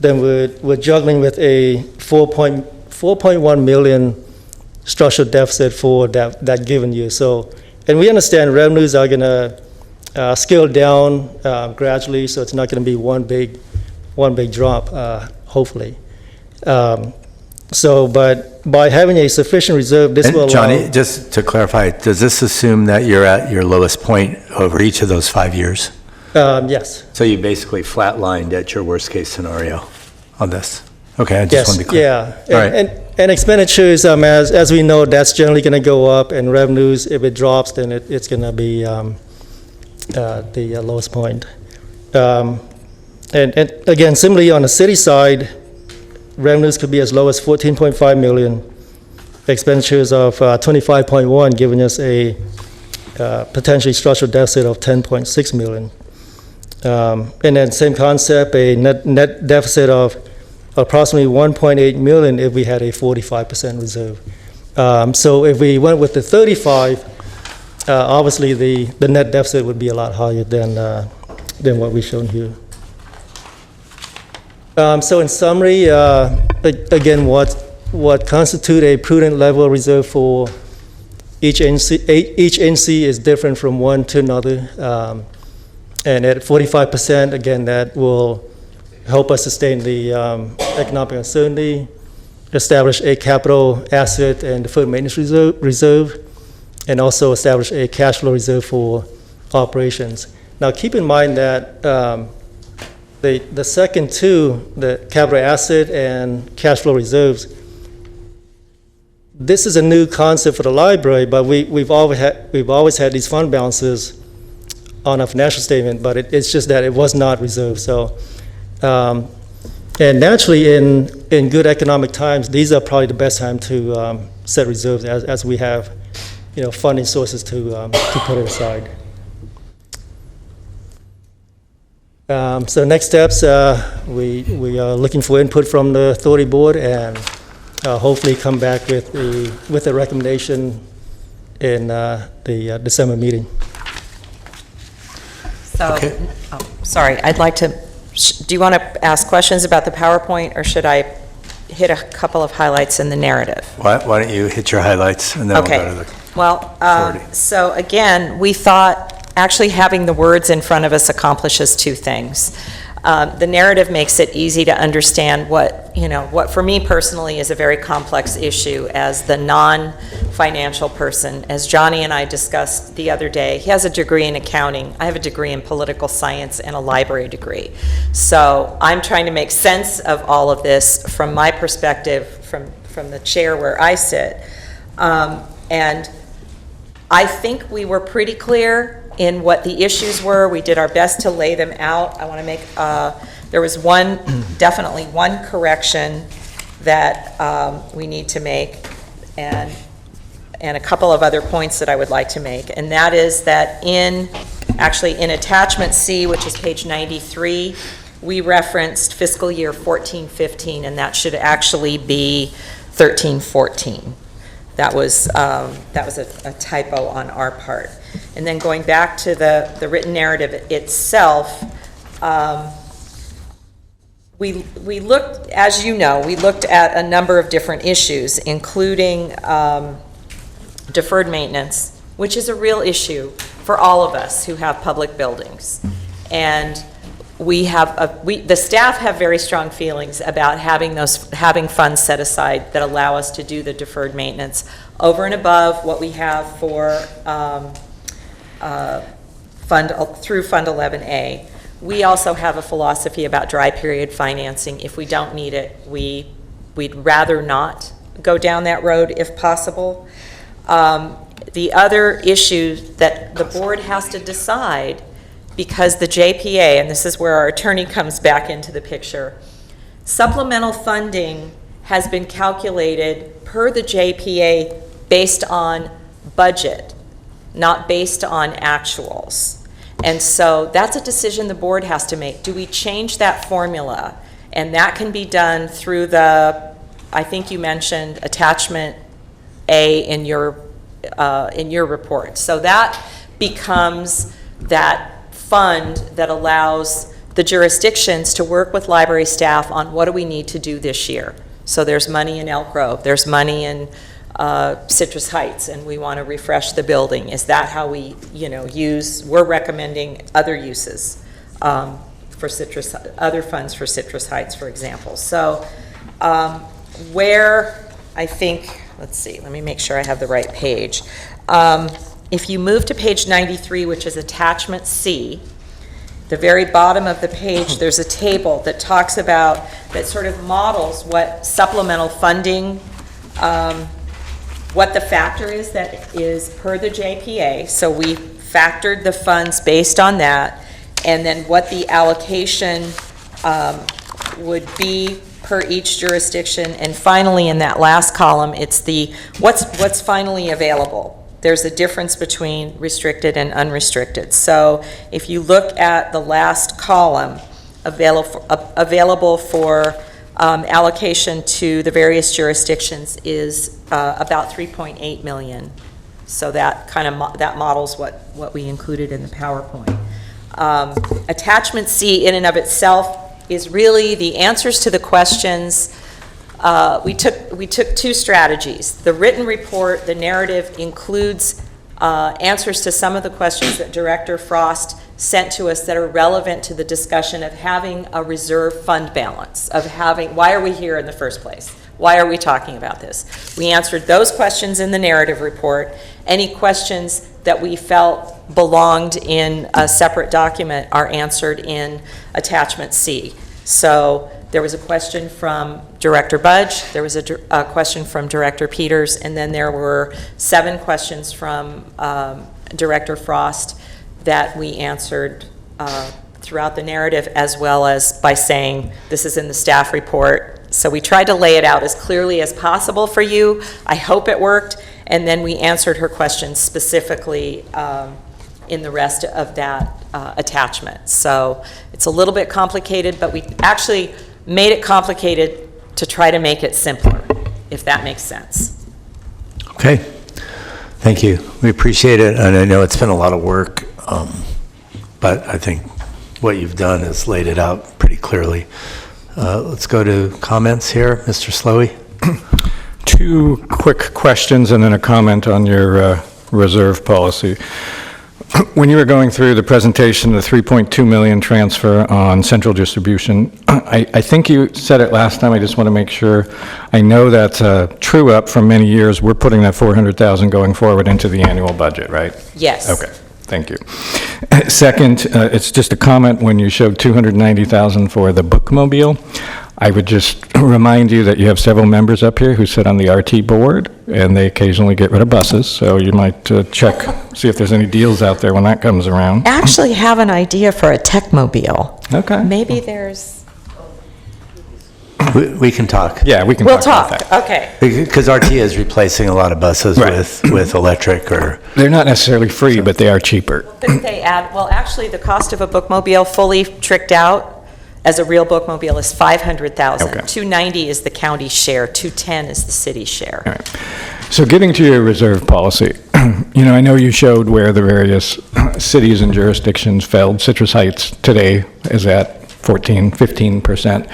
then we're juggling with a $4.1 million structural deficit for that given year. So, and we understand revenues are going to scale down gradually, so it's not going to be one big drop, hopefully. But by having a sufficient reserve, this will allow... Johnny, just to clarify, does this assume that you're at your lowest point over each of those 5 years? Yes. So you basically flatlined at your worst case scenario on this? Okay, I just want to be clear. Yeah. All right. And expenditures, as we know, that's generally going to go up, and revenues, if it drops, then it's going to be the lowest point. And again, similarly on the city side, revenues could be as low as $14.5 million, expenditures of $25.1, giving us a potentially structural deficit of $10.6 million. And then same concept, a net deficit of approximately $1.8 million if we had a 45% reserve. So if we went with the 35, obviously the net deficit would be a lot higher than what we've shown here. So in summary, again, what constitutes a prudent level of reserve for each agency is different from one to another. And at 45%, again, that will help us sustain the economic uncertainty, establish a capital asset and deferred maintenance reserve, and also establish a cash flow reserve for operations. Now, keep in mind that the second two, the capital asset and cash flow reserves, this is a new concept for the library, but we've always had these fund balances on a financial statement, but it's just that it was not reserved. So, and naturally, in good economic times, these are probably the best time to set reserves as we have, funding sources to put it aside. So next steps, we are looking for input from the authority board and hopefully come back with a recommendation in the December meeting. So, Okay. Sorry, I'd like to, do you want to ask questions about the PowerPoint, or should I hit a couple of highlights in the narrative? Why don't you hit your highlights, and then we'll go to Okay. the... Well, authority. so again, we thought actually having the words in front of us accomplishes two things. The narrative makes it easy to understand what for me personally is a very complex issue as the non-financial person. As Johnny and I discussed the other day, he has a degree in accounting. I have a degree in political science and a library degree. So I'm trying to make sense of all of this from my perspective, from the chair where I sit. And I think we were pretty clear in what the issues were. We did our best to lay them out. I want to make, there was definitely one correction that we need to make, and a couple of other points that I would like to make. And that is that in attachment C, which is page 93, we referenced fiscal year 14-15, and that should actually be 13-14. That was a typo on our part. And then going back to the written narrative itself, we looked, as you know, we looked at a number of different issues, including deferred maintenance, which is a real issue for all of us who have public buildings. And the staff have very strong feelings about having funds set aside that allow us to do the deferred maintenance over and above what we have for through Fund 11A. We also have a philosophy about dry period financing. If we don't need it, we'd rather not go down that road if possible. The other issue that the board has to decide, because the JPA, and this is where our attorney comes back into the picture, supplemental funding has been calculated per the JPA based on budget, not based on actuals. And so that's a decision the board has to make. Do we change that formula? And that can be done through I think you mentioned attachment A in your report. So that becomes that fund that allows the jurisdictions to work with library staff on what do we need to do this year. So there's money in Elk Grove, there's money in Citrus Heights, and we want to refresh the building. Is that how we, we're recommending other uses for other funds for Citrus Heights, for example. So where I think, let's see, let me make sure I have the right page. If you move to page 93, which is attachment C, the very bottom of the page, there's a table that talks about, that sort of models what supplemental funding, what the factor is that is per the JPA. So we factored the funds based on that, and then what the allocation would be per each jurisdiction. And finally, in that last column, it's what's finally available. There's a difference between restricted and unrestricted. So if you look at the last column, available for allocation to the various jurisdictions is about 3.8 million. So that that models what we included in the PowerPoint. Attachment C in and of itself is really the answers to the questions. We took two strategies. The written report, the narrative, includes answers to some of the questions that Director Frost sent to us that are relevant to the discussion of having a reserve fund balance, of why are we here in the first place? Why are we talking about this? We answered those questions in the narrative report. Any questions that we felt belonged in a separate document are answered in attachment C. So there was a question from Director Budge, there was a question from Director Peters, and then there were 7 questions from Director Frost that we answered throughout the narrative, as well as by saying this is in the staff report. So we tried to lay it out as clearly as possible for you. I hope it worked. And then we answered her questions specifically in the rest of that attachment. So it's a little bit complicated, but we actually made it complicated to try to make it simpler, if that makes sense. Okay, thank you. We appreciate it, and I know it's been a lot of work, but I think what you've done is laid it out pretty clearly. Let's go to comments here. Mr. Slowey. 2 quick questions and then a comment on your reserve policy. When you were going through the presentation, the 3.2 million transfer on central distribution, I think you said it last time, I just want to make sure. I know that's a true up from many years. We're putting that 400,000 going forward into the annual budget, right? Yes. Okay, thank you. Second, it's just a comment when you showed 290,000 for the bookmobile. I would just remind you that you have several members up here who sit on the RT board, and they occasionally get rid of buses, so you might check, see if there's any deals out there when that comes around. Actually have an idea for a techmobile. Okay. Maybe there's... We can talk. Yeah, we can We'll talk about talk, that. okay. Because RT is replacing a lot of buses Right. with electric or... They're not necessarily free, but they are cheaper. Couldn't they add, well, actually, the cost of a bookmobile fully tricked out as a real bookmobile is $500,000. Okay. $290 is the county share, $210 is the city share. All right. So getting to your reserve policy, I know you showed where the various cities and jurisdictions fell. Citrus Heights today is at 15%.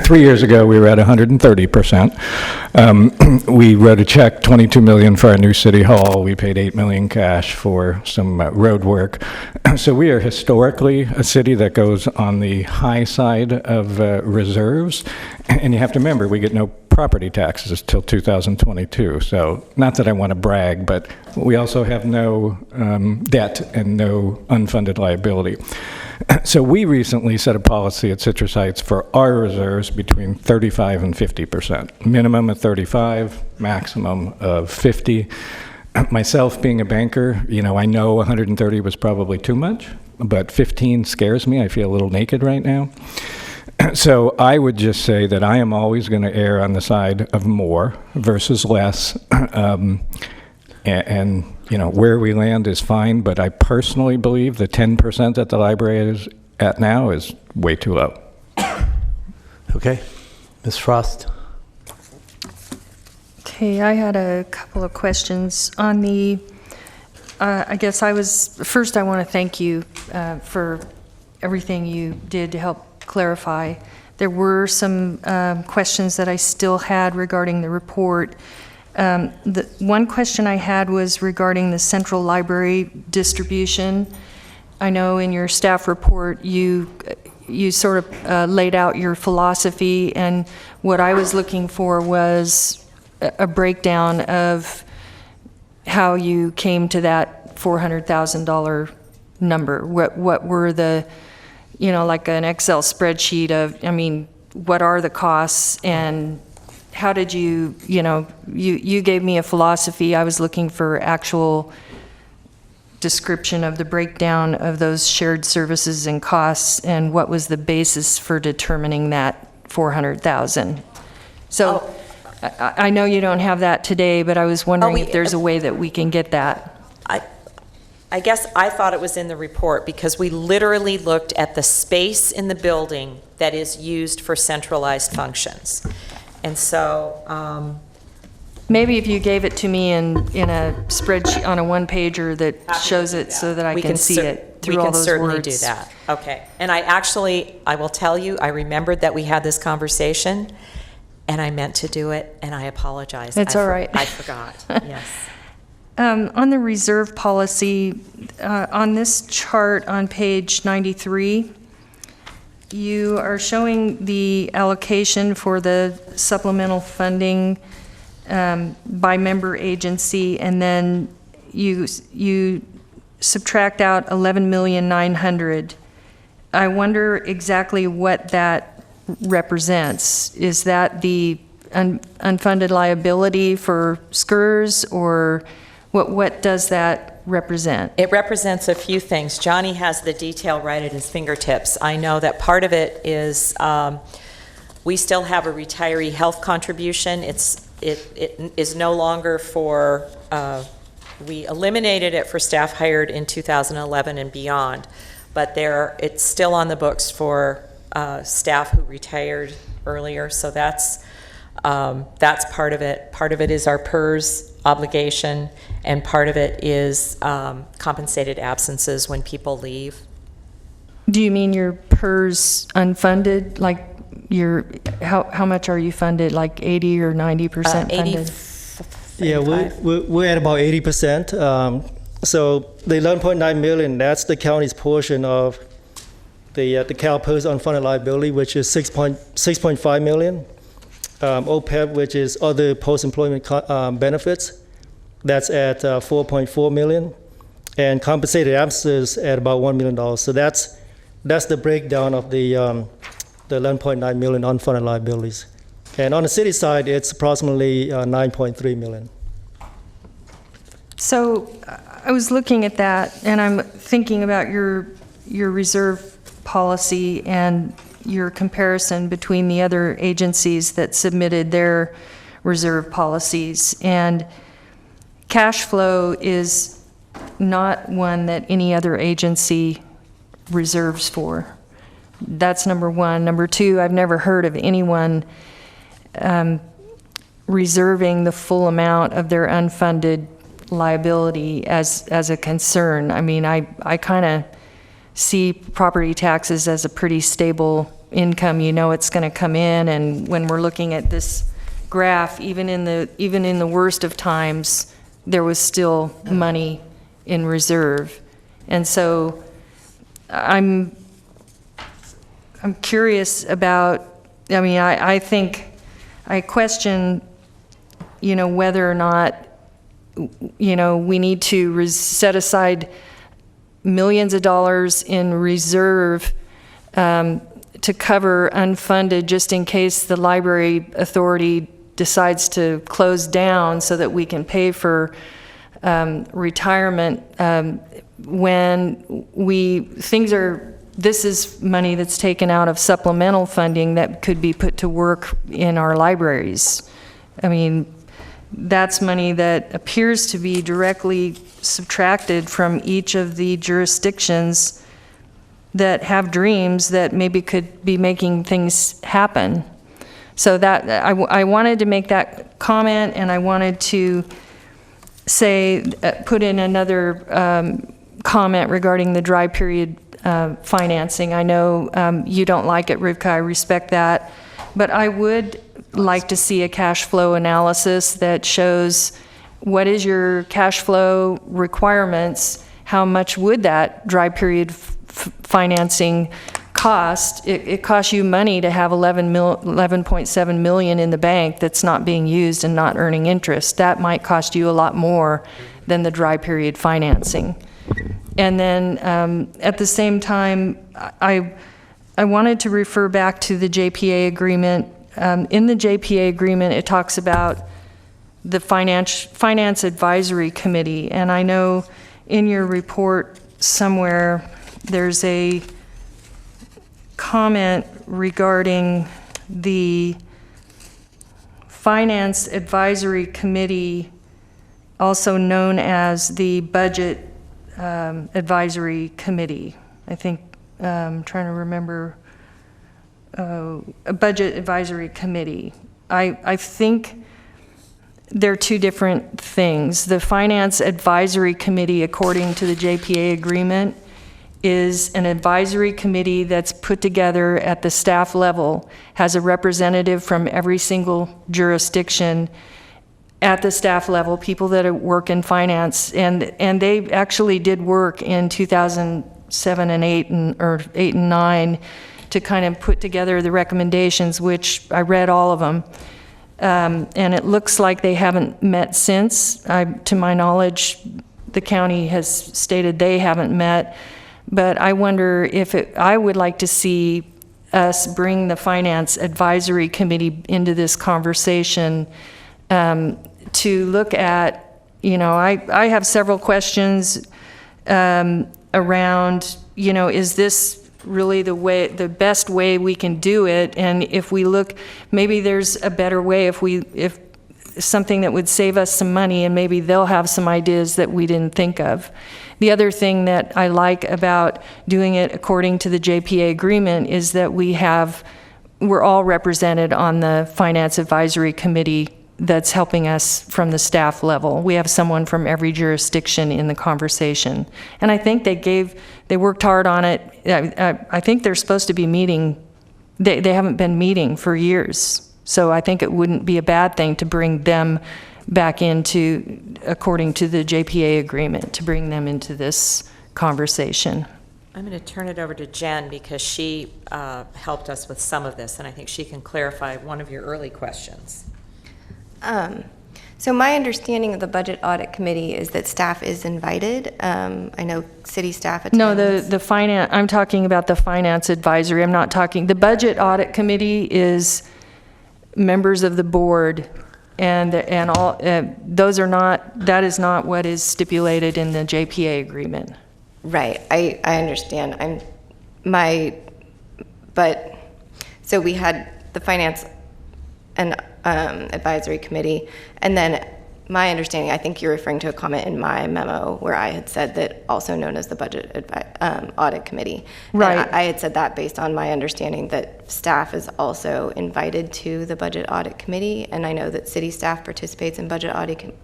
3 years ago, we were at 130%. We wrote a check, $22 million for our new city hall. We paid $8 million cash for some road work. So we are historically a city that goes on the high side of reserves. And you have to remember, we get no property taxes till 2022. So not that I want to brag, but we also have no debt and no unfunded liability. So we recently set a policy at Citrus Heights for our reserves between 35 and 50%. Minimum of 35, maximum of 50. Myself being a banker, I know 130 was probably too much, but 15 scares me. I feel a little naked right now. So I would just say that I am always going to err on the side of more versus less. And where we land is fine, but I personally believe the 10% that the library is at now is way too low. Okay. Ms. Frost? Okay, I had a couple of questions on the, I want to thank you for everything you did to help clarify. There were some questions that I still had regarding the report. The one question I had was regarding the central library distribution. I know in your staff report you sort of laid out your philosophy, and what I was looking for was a breakdown of how you came to that $400,000 number. What were the, like an Excel spreadsheet of, what are the costs, and how did you gave me a philosophy. I was looking for actual description of the breakdown of those shared services and costs, and what was the basis for determining that 400,000. So I know you don't have that today, but I was wondering if there's a way that we can get that. I guess I thought it was in the report because we literally looked at the space in the building that is used for centralized functions. And so maybe if you gave it to me in a spreadsheet on a one-pager that shows it so that I can see it through all those words. We can certainly do that. Okay. And I will tell you, I remembered that we had this conversation, and I meant to do it, and I apologize. It's all right. I forgot, yes. On the reserve policy, on this chart on page 93, you are showing the allocation for the supplemental funding by member agency, and then you subtract out 11,900,000. I wonder exactly what that represents. Is that the unfunded liability for SCRS, or what does that represent? It represents a few things. Johnny has the detail right at his fingertips. I know that part of it is we still have a retiree health contribution. It is no longer for, we eliminated it for staff hired in 2011 and beyond, but it's still on the books for staff who retired earlier, so that's part of it. Part of it is our PERS obligation, and part of it is compensated absences when people leave. Do you mean your PERS unfunded? Like how much are you funded? Like 80 or 90% funded? Yeah, we're at about 80%. So the 11.9 million, that's the county's portion of the CalPERS unfunded liability, which is 6.5 million. OPEB, which is other post-employment benefits, that's at 4.4 million. And compensated absences at about $1 million. So that's the breakdown of the 11.9 million unfunded liabilities. And on the city side, it's approximately 9.3 million. So I was looking at that, and I'm thinking about your reserve policy and your comparison between the other agencies that submitted their reserve policies. And cash flow is not one that any other agency reserves for. That's number one. Number two, I've never heard of anyone reserving the full amount of their unfunded liability as a concern. I mean, I kind of see property taxes as a pretty stable income. You know it's going to come in, and when we're looking at this graph, even in the worst of times, there was still money in reserve. And so I'm curious about, I mean, I think, I question, whether or not, we need to set aside millions of dollars in reserve to cover unfunded, just in case the library authority decides to close down so that we can pay for retirement when this is money that's taken out of supplemental funding that could be put to work in our libraries. I mean, that's money that appears to be directly subtracted from each of the jurisdictions that have dreams that maybe could be making things happen. So that I wanted to make that comment, and I wanted to say, put in another comment regarding the dry period financing. I know you don't like it, Rivka, I respect that, but I would like to see a cash flow analysis that shows what is your cash flow requirements, how much would that dry period financing cost. It costs you money to have 11.7 million in the bank that's not being used and not earning interest. That might cost you a lot more than the dry period financing. And then at the same time, I wanted to refer back to the JPA agreement. In the JPA agreement, it talks about the Finance Advisory Committee, and I know in your report somewhere there's a comment regarding the Finance Advisory Committee, also known as the Budget Advisory Committee. I think, I'm trying to remember, a Budget Advisory Committee. I think they're two different things. The Finance Advisory Committee, according to the JPA agreement, is an advisory committee that's put together at the staff level, has a representative from every single jurisdiction at the staff level, people that work in finance, and they actually did work in 2007 and 8 and 9 to kind of put together the recommendations, which I read all of them. And it looks like they haven't met since. To my knowledge, the county has stated they haven't met. But I wonder if I would like to see us bring the Finance Advisory Committee into this conversation to look at, I have several questions around, is this really the best way we can do it? And if we look, maybe there's a better way if something that would save us some money, and maybe they'll have some ideas that we didn't think of. The other thing that I like about doing it according to the JPA agreement is that we're all represented on the Finance Advisory Committee that's helping us from the staff level. We have someone from every jurisdiction in the conversation. And I think they worked hard on it. I think they're supposed to be meeting, they haven't been meeting for years. So I think it wouldn't be a bad thing to bring them back into, according to the JPA agreement, to bring them into this conversation. I'm going to turn it over to Jen because she helped us with some of this, and I think she can clarify one of your early questions. So my understanding of the Budget Audit Committee is that staff is invited. I know city staff attends. No, the finance, I'm talking about the finance advisory. I'm not talking, the Budget Audit Committee is members of the board, and all, those are not, that is not what is stipulated in the JPA agreement. Right, I understand. So we had the finance and advisory committee, and then my understanding, I think you're referring to a comment in my memo where I had said that also known as the budget audit committee. Right. And I had said that based on my understanding that staff is also invited to the budget audit committee, and I know that city staff participates in budget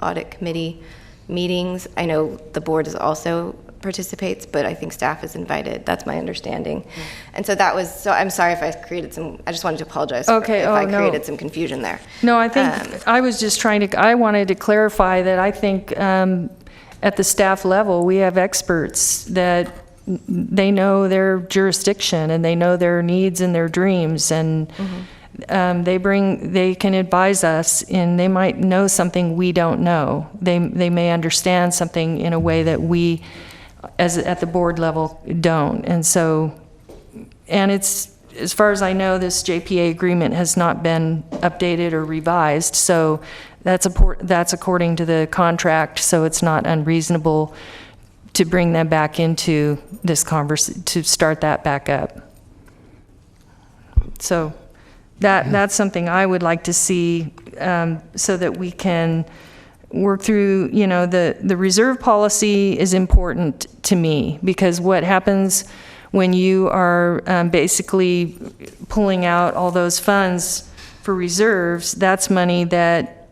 audit committee meetings. I know the board is also participates, but I think staff is invited. That's my understanding. And so that was, so I'm sorry if I created some, I just wanted to apologize if I created some confusion there. No, I think, I was just I wanted to clarify that I think at the staff level, we have experts that they know their jurisdiction and they know their needs and their dreams, and they can advise us, and they might know something we don't know. They may understand something in a way that we, at the board level, don't. And so, and it's, as far as I know, this JPA agreement has not been updated or revised, so that's according to the contract, so it's not unreasonable to bring them back into this to start that back up. So that's something I would like to see, so that we can work through, the reserve policy is important to me, because what happens when you are basically pulling out all those funds for reserves, that's money that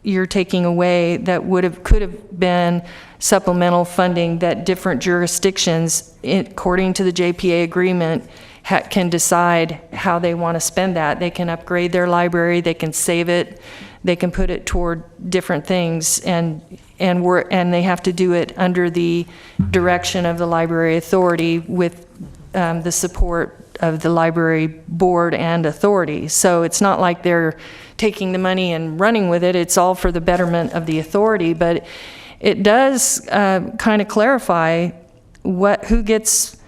you're taking away that could have been supplemental funding that different jurisdictions, according to the JPA agreement, can decide how they want to spend that. They can upgrade their library, they can save it, they can put it toward different things, and they have to do it under the direction of the library authority with the support of the library board and authority. So it's not like they're taking the money and running with it. It's all for the betterment of the authority, but it does kind of clarify who gets.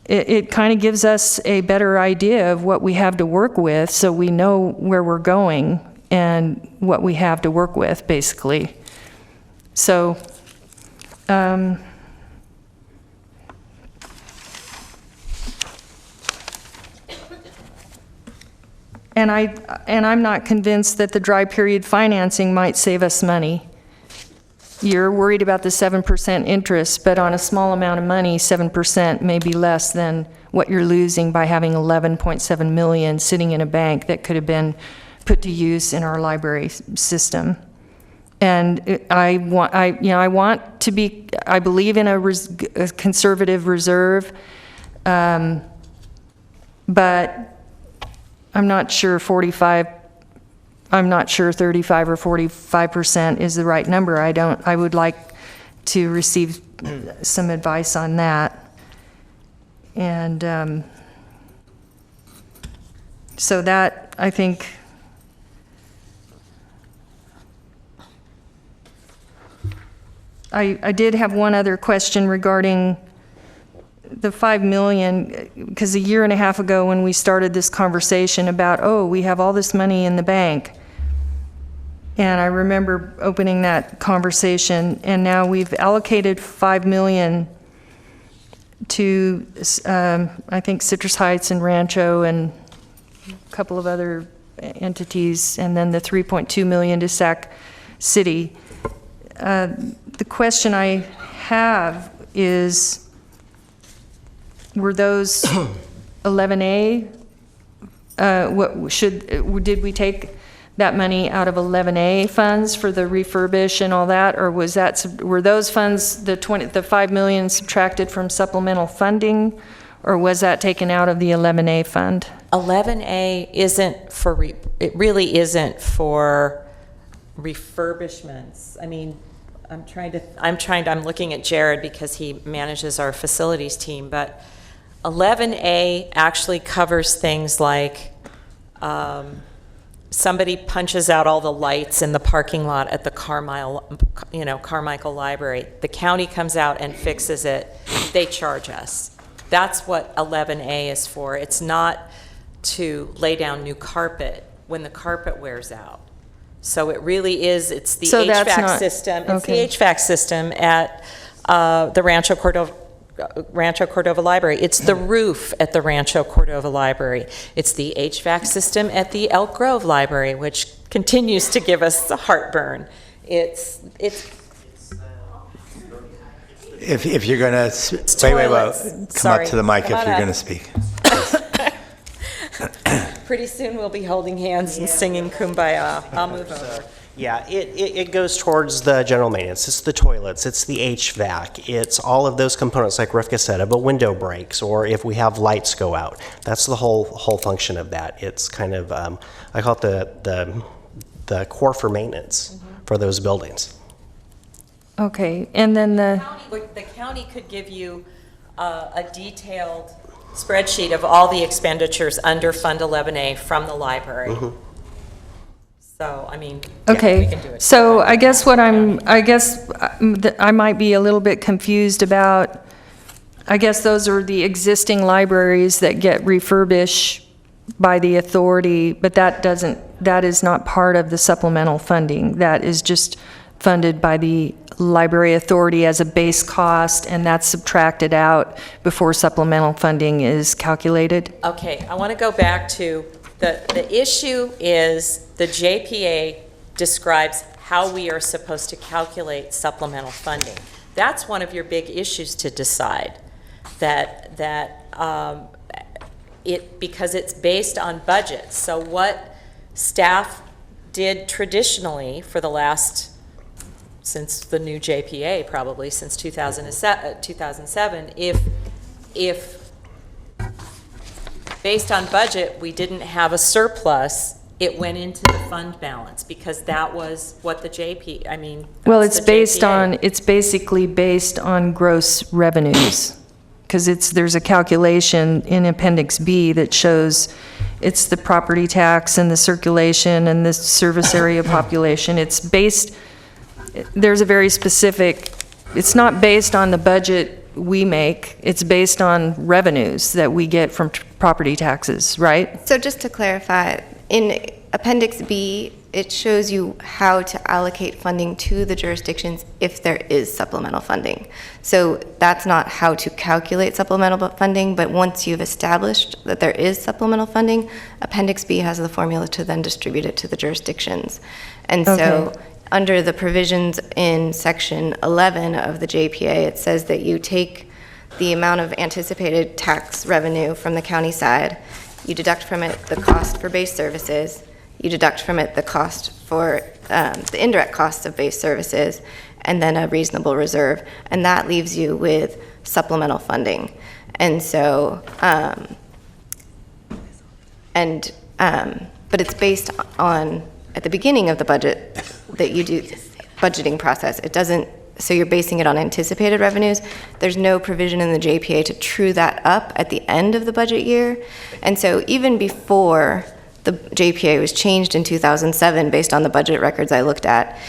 It kind of gives us a better idea of what we have to work with, so we know where we're going and what we have to work with, basically. So, and I'm not convinced that the dry period financing might save us money. You're worried about the 7% interest, but on a small amount of money, 7% may be less than what you're losing by having 11.7 million sitting in a bank that could have been put to use in our library system. And I believe in a conservative reserve, but I'm not sure 35 or 45% is the right number. I would like to receive some advice on that. And so that, I think, I did have one other question regarding the 5 million, because a year and a half ago when we started this conversation about, we have all this money in the bank, and I remember opening that conversation, and now we've allocated 5 million to, I think, Citrus Heights and Rancho and a couple of other entities, and then the 3.2 million to Sac City. The question I have is, were those 11A, did we take that money out of 11A funds for the refurbish and all that, or were those funds, the 5 million subtracted from supplemental funding, or was that taken out of the 11A fund? 11A isn't for, it really isn't for refurbishments. I mean, I'm looking at Jared because he manages our facilities team, but 11A actually covers things like somebody punches out all the lights in the parking lot at the Carmichael Library. The county comes out and fixes it. They charge us. That's what 11A is for. It's not to lay down new carpet when the carpet wears out. So it really is, it's the So that's HVAC not- system. It's okay. the HVAC system at the Rancho Cordova Library. It's the roof at the Rancho Cordova Library. It's the HVAC system at the Elk Grove Library, which continues to give us the heartburn. It's If you're going to, wait, toilets. come Sorry. up to the mic Come if on you're up. going to speak. pretty soon we'll be holding hands and singing Kumbaya. I'll move over. Yeah, it goes towards the general maintenance. It's the toilets, it's the HVAC, it's all of those components, like Rivka said, of a window breaks, or if we have lights go out. That's the whole function of that. It's kind of, I call it the core for maintenance for those buildings. Okay, and then the county could give you a detailed spreadsheet of all the expenditures under Fund 11A from the library. So, I mean, yeah, we okay, can do it. so I guess I might be a little bit confused about, I guess those are the existing libraries that get refurbished by the authority, but that is not part of the supplemental funding. That is just funded by the library authority as a base cost, and that's subtracted out before supplemental funding is calculated? Okay, I want to go back to the issue is the JPA describes how we are supposed to calculate supplemental funding. That's one of your big issues to decide, because it's based on budgets. So what staff did traditionally for the last, since the new JPA, probably since 2007, if based on budget, we didn't have a surplus, it went into the fund balance, because that was what the JP, I mean, Well, that's it's the based JPA. on, it's basically based on gross revenues, because there's a calculation in Appendix B that shows it's the property tax and the circulation and the service area population. It's based, there's a very specific, it's not based on the budget we make, it's based on revenues that we get from property taxes, right? So just to clarify, in Appendix B, it shows you how to allocate funding to the jurisdictions if there is supplemental funding. So that's not how to calculate supplemental funding, but once you've established that there is supplemental funding, Appendix B has the formula to then distribute it to the jurisdictions. And so under the provisions in Section 11 of the JPA, it says that you take the amount of anticipated tax revenue from the county side, you deduct from it the cost for base services, you deduct from it the cost for the indirect costs of base services, and then a reasonable reserve, and that leaves you with supplemental funding. And so, but it's based on, at the beginning of the budget that you do budgeting process, it doesn't, so you're basing it on anticipated revenues. There's no provision in the JPA to true that up at the end of the budget year. And so even before the JPA was changed in 2007, based on the budget records I looked at,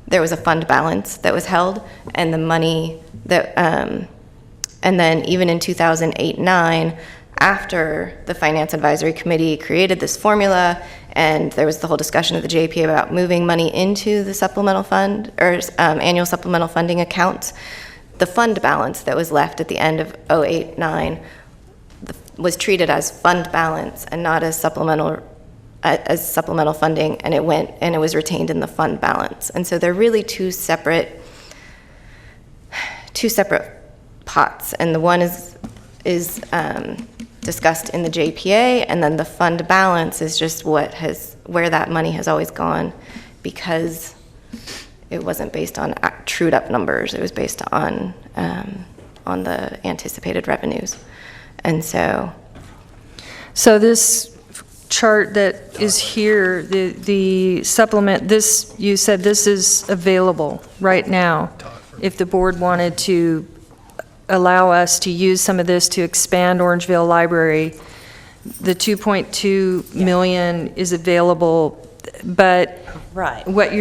there was a fund balance that was held, and the money that, and then even in 2008-9, after the Finance Advisory Committee created this formula, and there was the whole discussion of the JPA about moving money into the supplemental fund, or annual supplemental funding accounts, the fund balance that was left at the end of 08-9 was treated as fund balance and not as supplemental funding, and it was retained in the fund balance. And so they're really two separate pots, and the one is discussed in the JPA, and then the fund balance is just where that money has always gone, because it wasn't based on trued up numbers. It was based on the anticipated revenues. And so this chart that is here, the supplement, this, you said this is available right now. If the board wanted to allow us to use some of this to expand Orangevale Library, the 2.2 million is available, but Right. what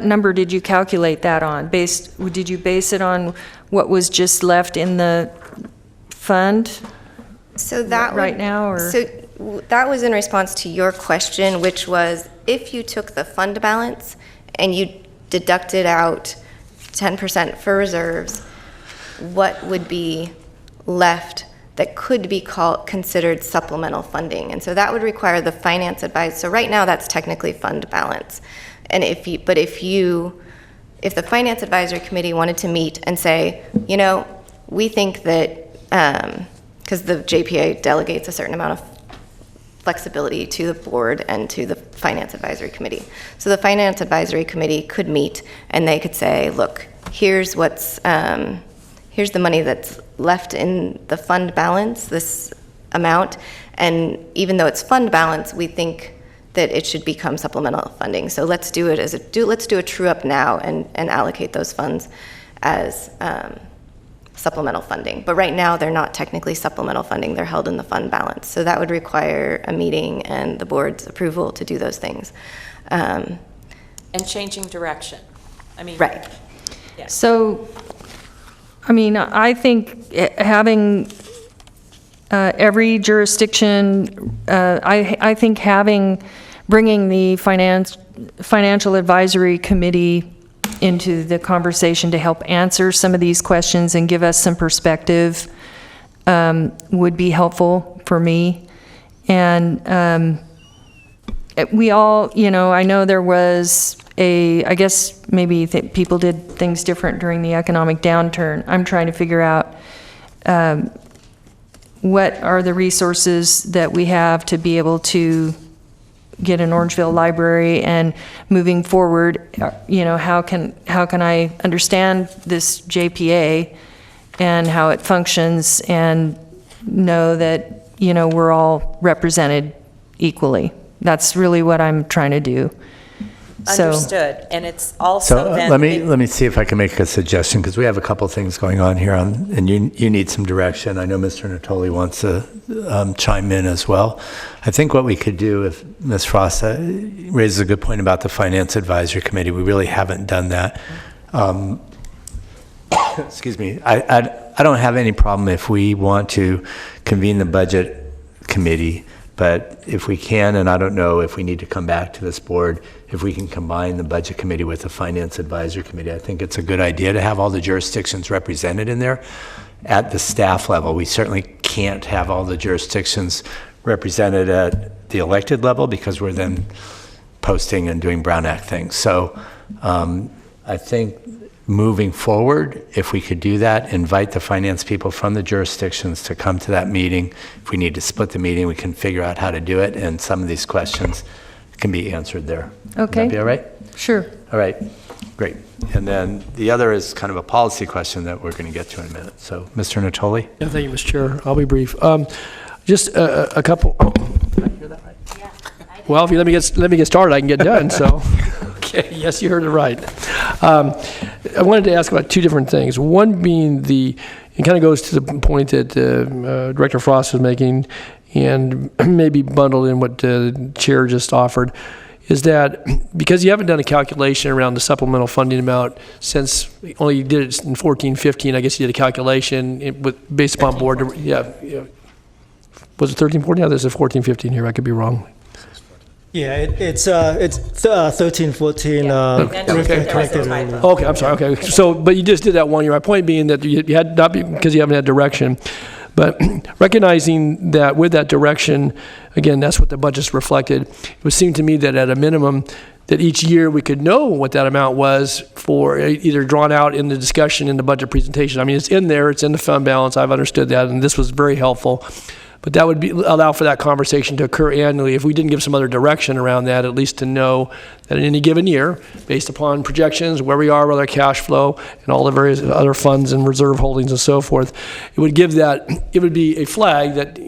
number did you calculate that on? Did you base it on what was just left in the fund? So that right now, or? So that was in response to your question, which was if you took the fund balance and you deducted out 10% for reserves, what would be left that could be considered supplemental funding? And so that would require the finance advisor. So right now that's technically fund balance. And if the finance advisory committee wanted to meet and say, we think that, because the JPA delegates a certain amount of flexibility to the board and to the finance advisory committee. So the finance advisory committee could meet and they could say, look, here's the money that's left in the fund balance, this amount, and even though it's fund balance, we think that it should become supplemental funding. So let's do it let's do a true up now and allocate those funds as supplemental funding. But right now they're not technically supplemental funding, they're held in the fund balance. So that would require a meeting and the board's approval to do those things. And changing direction. Right. Yeah. So, I think having every jurisdiction, I think bringing the financial advisory committee into the conversation to help answer some of these questions and give us some perspective would be helpful for me. And we all, I know there was I guess maybe people did things different during the economic downturn. I'm trying to figure out what are the resources that we have to be able to get an Orangevale library, and moving forward, how can I understand this JPA and how it functions and know that, we're all represented equally. That's really what I'm trying to do. Understood. And it's also then... let me see if I can make a suggestion, because we have a couple things going on here, and you need some direction. I know Mr. Natoli wants to chime in as well. I think what we could do, if Ms. Frost raises a good point about the Finance Advisory Committee, we really haven't done that. Excuse me. I don't have any problem if we want to convene the Budget Committee, but if we can, and I don't know if we need to come back to this board, if we can combine the Budget Committee with the Finance Advisory Committee, I think it's a good idea to have all the jurisdictions represented in there at the staff level. We certainly can't have all the jurisdictions represented at the elected level because we're then posting and doing Brown Act things. So I think moving forward, if we could do that, invite the finance people from the jurisdictions to come to that meeting. If we need to split the meeting, we can figure out how to do it, and some of these questions can be answered there. Okay. Would that be all right? Sure. All right, great. And then the other is kind of a policy question that we're going to get to in a minute. So, Mr. Natoli? Yeah, thank you, Mr. Chair. I'll be brief. Just a couple. Did I hear that right? Yeah. Well, if you let me get started, I can get done. So, okay, yes, you heard it right. I wanted to ask about two different things. One being it kind of goes to the point that Director Frost was making, and maybe bundled in what the chair just offered, is that because you haven't done a calculation around the supplemental funding amount since only you did it in 14-15, I guess you did a calculation based upon board. Yeah. Was it 13-14? Yeah, there's a 14-15 here. I could be wrong. Yeah, it's 13-14. Okay, I'm sorry. Okay, so but you just did that 1 year. My point being that you had not because you haven't had direction, but recognizing that with that direction, again, that's what the budget's reflected. It would seem to me that at a minimum, that each year we could know what that amount was for either drawn out in the discussion in the budget presentation. I mean, it's in there, it's in the fund balance. I've understood that, and this was very helpful. But that would allow for that conversation to occur annually. If we didn't give some other direction around that, at least to know that in any given year, based upon projections, where we are with our cash flow and all the various other funds and reserve holdings and so forth, it would be a flag that,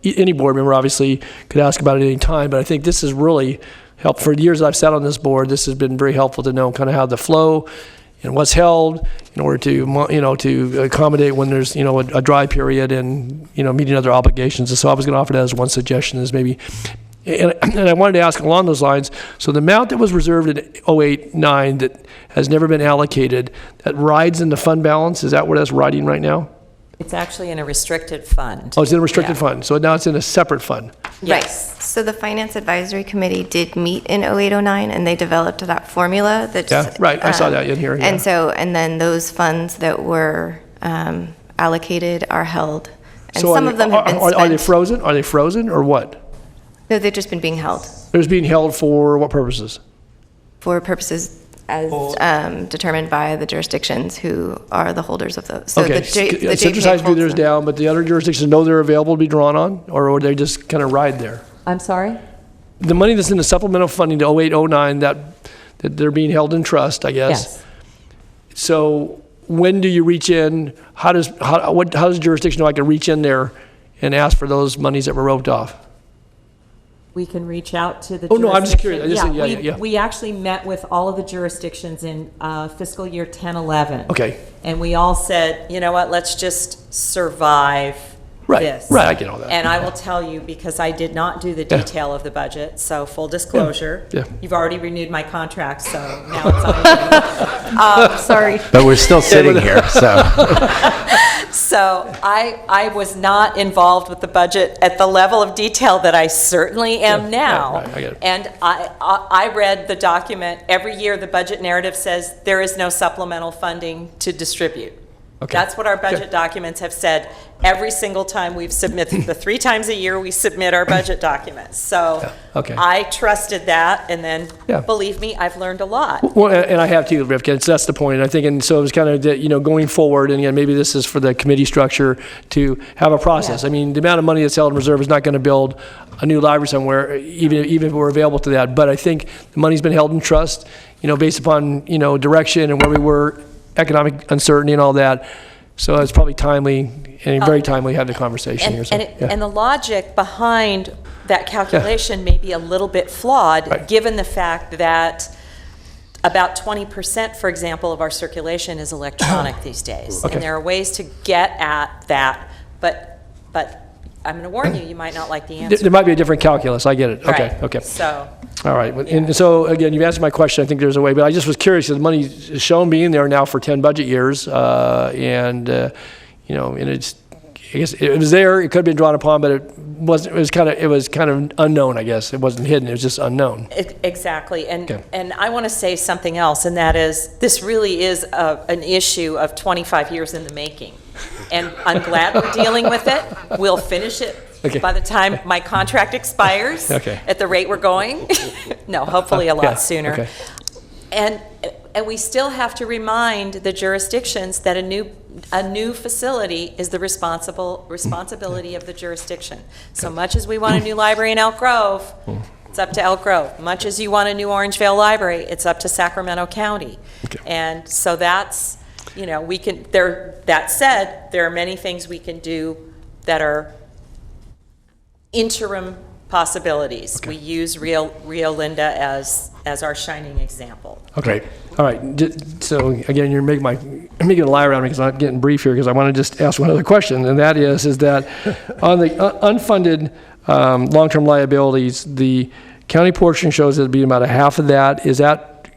any board member obviously could ask about at any time. But I think this is really helpful. For the years I've sat on this board, this has been very helpful to know kind of how the flow and what's held in order to, to accommodate when there's, a dry period and, meeting other obligations. And so I was going to offer that as one suggestion is maybe, and I wanted to ask along those lines, so the amount that was reserved in 08-09 that has never been allocated, that rides in the fund balance, is that what that's riding right now? It's actually in a restricted fund. Oh, it's in a restricted fund, so now it's in a separate fund. Yes. Right. So the Finance Advisory Committee did meet in 08-09, and they developed that formula that Yeah, right, I saw that in here. Yeah. And then those funds that were allocated are held. And So some of them have been spent. Are they frozen? Are they frozen or what? No, they've just been being held They're just being held for what purposes? for purposes as determined by the jurisdictions who are the holders of those. So Okay, the Citrus JPA Heights do holds theirs them. down, but the other jurisdictions know they're available to be drawn on, or would they just kind of ride there? I'm sorry? The money that's in the supplemental funding to 08-09, that they're being held in trust, I guess. Yes. So when do you reach in? How does the jurisdiction know I can reach in there and ask for those monies that were roped off? We can reach out to the Oh, no, I'm just jurisdiction. curious. Yeah. We actually met with all of the jurisdictions in fiscal year 10-11. Okay. And we all said, you know what, let's just survive this. Right, I get all that. And I will tell you, because I did not do the detail of the budget, so full disclosure, Yeah. you've already renewed my contract, so now it's on you. Sorry. But we're still sitting here, so. So I was not involved with the budget at the level of detail that I certainly am now. right, I get it. And I read the document. Every year, the budget narrative says there is no supplemental funding to distribute. Okay. That's what our budget documents have said every single time we've submitted. The 3 times a year we submit our budget documents. So okay. I trusted that, and then, Yeah. believe me, I've learned a lot. Well, and I have too, Rivka, so that's the point, I think, and so it was kind of, going forward, and again, maybe this is for the committee structure to have a process. Yeah. I mean, the amount of money that's held in reserve is not going to build a new library somewhere, even if we're available to that, but I think the money's been held in trust, based upon, direction and where we were, economic uncertainty and all that, so it's probably timely, and very timely to have the conversation here. So, yeah. And the logic behind that calculation may be a little bit flawed, Right. given the fact that about 20%, for example, of our circulation is electronic these days. Okay. And there are ways to get at that, but I'm going to warn you, you might not like the answer. There might be a different calculus, I get it, okay, Right. okay. So, All right, and so, again, you've answered my question, I think there's a way, but I just was curious, the money is shown being there now for 10 budget years, and it's, I guess, it was there, it could have been drawn upon, but it was kind of unknown, I guess, it wasn't hidden, it was just unknown. exactly, and Okay. and I want to say something else, and that is, this really is an issue of 25 years in the making. And I'm glad we're dealing with it. We'll finish it Okay. by the time my contract expires. Okay. At the rate we're going. No, hopefully a lot Yeah, sooner. okay. And we still have to remind the jurisdictions that a new facility is the responsibility of the jurisdiction. So much as we want a new library in Elk Grove, it's up to Elk Grove. Much as you want a new Orangevale library, it's up to Sacramento County. Okay. And so that's, that said, there are many things we can do that are interim possibilities. Okay. We use Rio Linda as our shining example. Okay, all right, so again, you're making a lie around me because I'm getting brief here because I want to just ask one other question, and that is that on the unfunded long-term liabilities, the county portion shows it to be about a half of that. Is that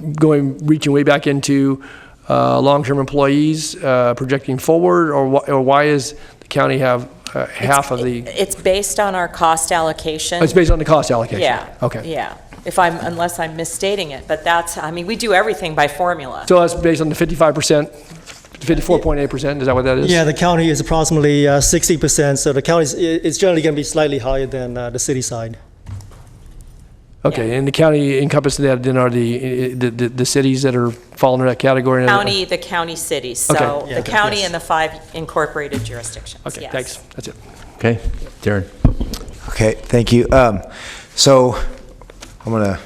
reaching way back into long-term employees projecting forward, or why is the county have half of the? It's based on our cost allocation. It's based on the cost allocation? Yeah. Okay. Yeah. Unless I'm misstating it, but we do everything by formula. So that's based on the 55%, 54.8%, is that what that is? Yeah, the county is approximately 60%, so the county is generally going to be slightly higher than the city side. Okay, and the county encompassing that then are the cities that are falling in that category? The county cities, so Okay. the county and the 5 incorporated jurisdictions. Okay, yes. thanks, that's it. Okay, Darren. Okay, thank you. So I'm going to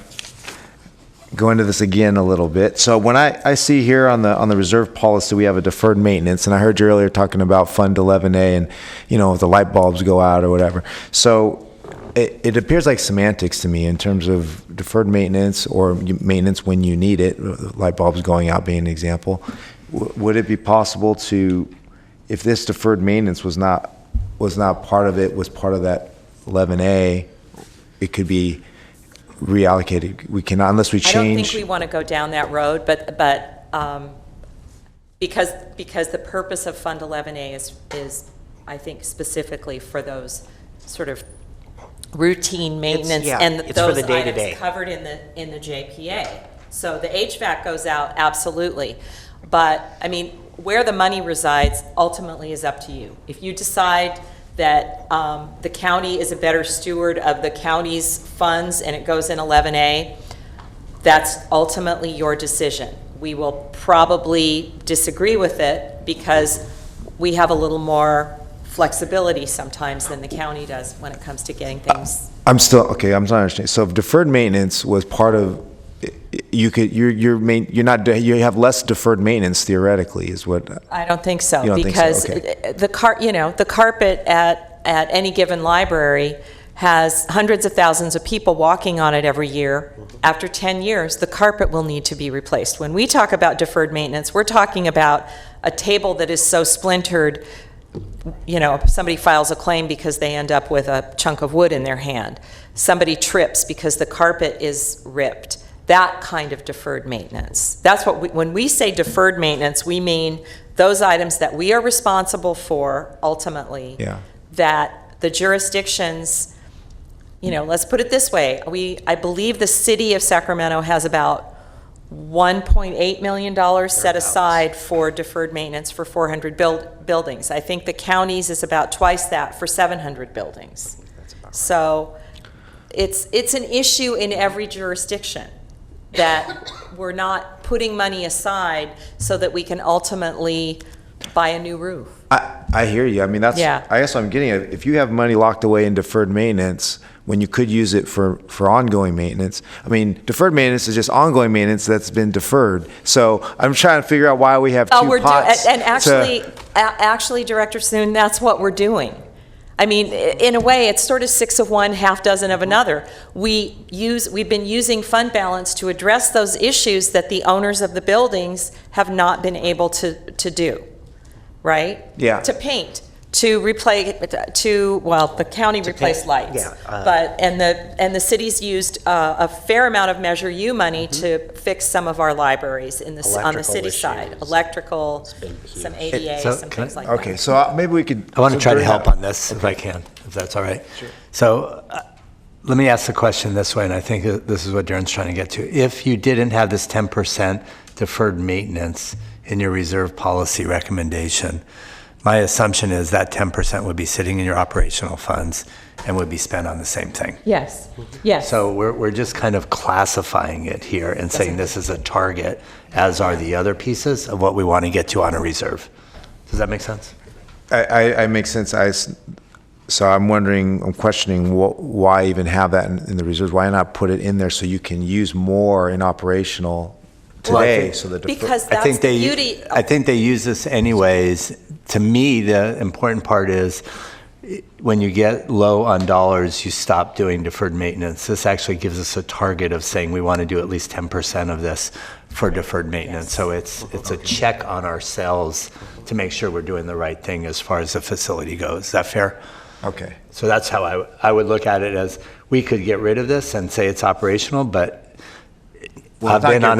go into this again a little bit. So when I see here on the reserve policy, we have a deferred maintenance, and I heard you earlier talking about Fund 11A and, if the light bulbs go out or whatever. So it appears like semantics to me in terms of deferred maintenance or maintenance when you need it, light bulbs going out being an example. Would it be possible to, if this deferred maintenance was not part of it, was part of that 11A, it could be reallocated? We cannot, unless we change. I don't think we want to go down that road, but because the purpose of Fund 11A is, I think, specifically for those sort of routine maintenance and it's for those the day-to-day. items covered in the JPA. So the HVAC goes out, absolutely. But, I mean, where the money resides ultimately is up to you. If you decide that the county is a better steward of the county's funds and it goes in 11A, that's ultimately your decision. We will probably disagree with it because we have a little more flexibility sometimes than the county does when it comes to getting things. I'm still, okay, I'm not understanding. So if deferred maintenance was part of, you have less deferred maintenance theoretically is what. I don't think so. You don't because think so? Okay. the carpet at any given library has hundreds of thousands of people walking on it every year. After 10 years, the carpet will need to be replaced. When we talk about deferred maintenance, we're talking about a table that is so splintered, somebody files a claim because they end up with a chunk of wood in their hand. Somebody trips because the carpet is ripped. That kind of deferred maintenance. That's what when we say deferred maintenance, we mean those items that we are responsible for ultimately, that the jurisdictions, let's put it this way. I believe the city of Sacramento has about $1.8 million set aside for deferred maintenance for 400 buildings. I think the county's is about twice that for 700 buildings. So it's an issue in every jurisdiction that we're not putting money aside so that we can ultimately buy a new roof. I hear you. I mean, I guess what I'm getting at, if you have money locked away in deferred maintenance when you could use it for ongoing maintenance, I mean, deferred maintenance is just ongoing maintenance that's been deferred. So I'm trying to figure out why we have two pots. And actually, Director Soon, that's what we're doing. I mean, in a way, it's sort of 6 of one, half dozen of another. We've been using fund balance to address those issues that the owners of the buildings have not been able to do, right? Yeah. To paint, to replace, the county replaced lights. Yeah. And the city's used a fair amount of Measure U money to fix some of our libraries on the city side. Electrical, some ADA, some things like that. Okay, so maybe we could. I want to try to help on this if I can, if that's all right. Sure. So let me ask the question this way, and I think this is what Darren's trying to get to. If you didn't have this 10% deferred maintenance in your reserve policy recommendation, my assumption is that 10% would be sitting in your operational funds and would be spent on the same thing. Yes, yes. So we're just kind of classifying it here and saying this is a target, as are the other pieces of what we want to get to on a reserve. Does that make sense? I make sense. So I'm questioning why even have that in the reserves? Why not put it in there so you can use more in operational today? Because that's the beauty. I think they use this anyways. To me, the important part is when you get low on dollars, you stop doing deferred maintenance. This actually gives us a target of saying we want to do at least 10% of this for deferred maintenance. So it's a check on ourselves to make sure we're doing the right thing as far as the facility goes. Is that fair? Okay. So that's how I would look at it, as we could get rid of this and say it's operational, but I've been on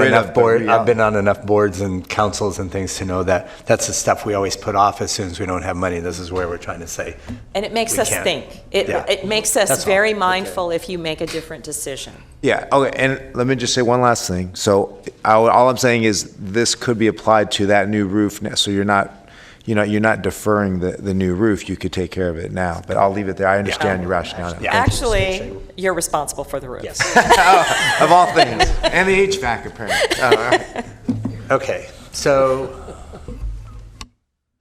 enough boards and councils and things to know that that's the stuff we always put off as soon as we don't have money. This is where we're trying to say. And it makes us think. It makes us very mindful if you make a different decision. Yeah, okay, and let me just say one last thing. So all I'm saying is this could be applied to that new roof, so you're not deferring the new roof. You could take care of it now, but I'll leave it there. I understand your rationale. Actually, you're responsible for the roof. Yes. Of all things. And the HVAC, apparently. Okay, so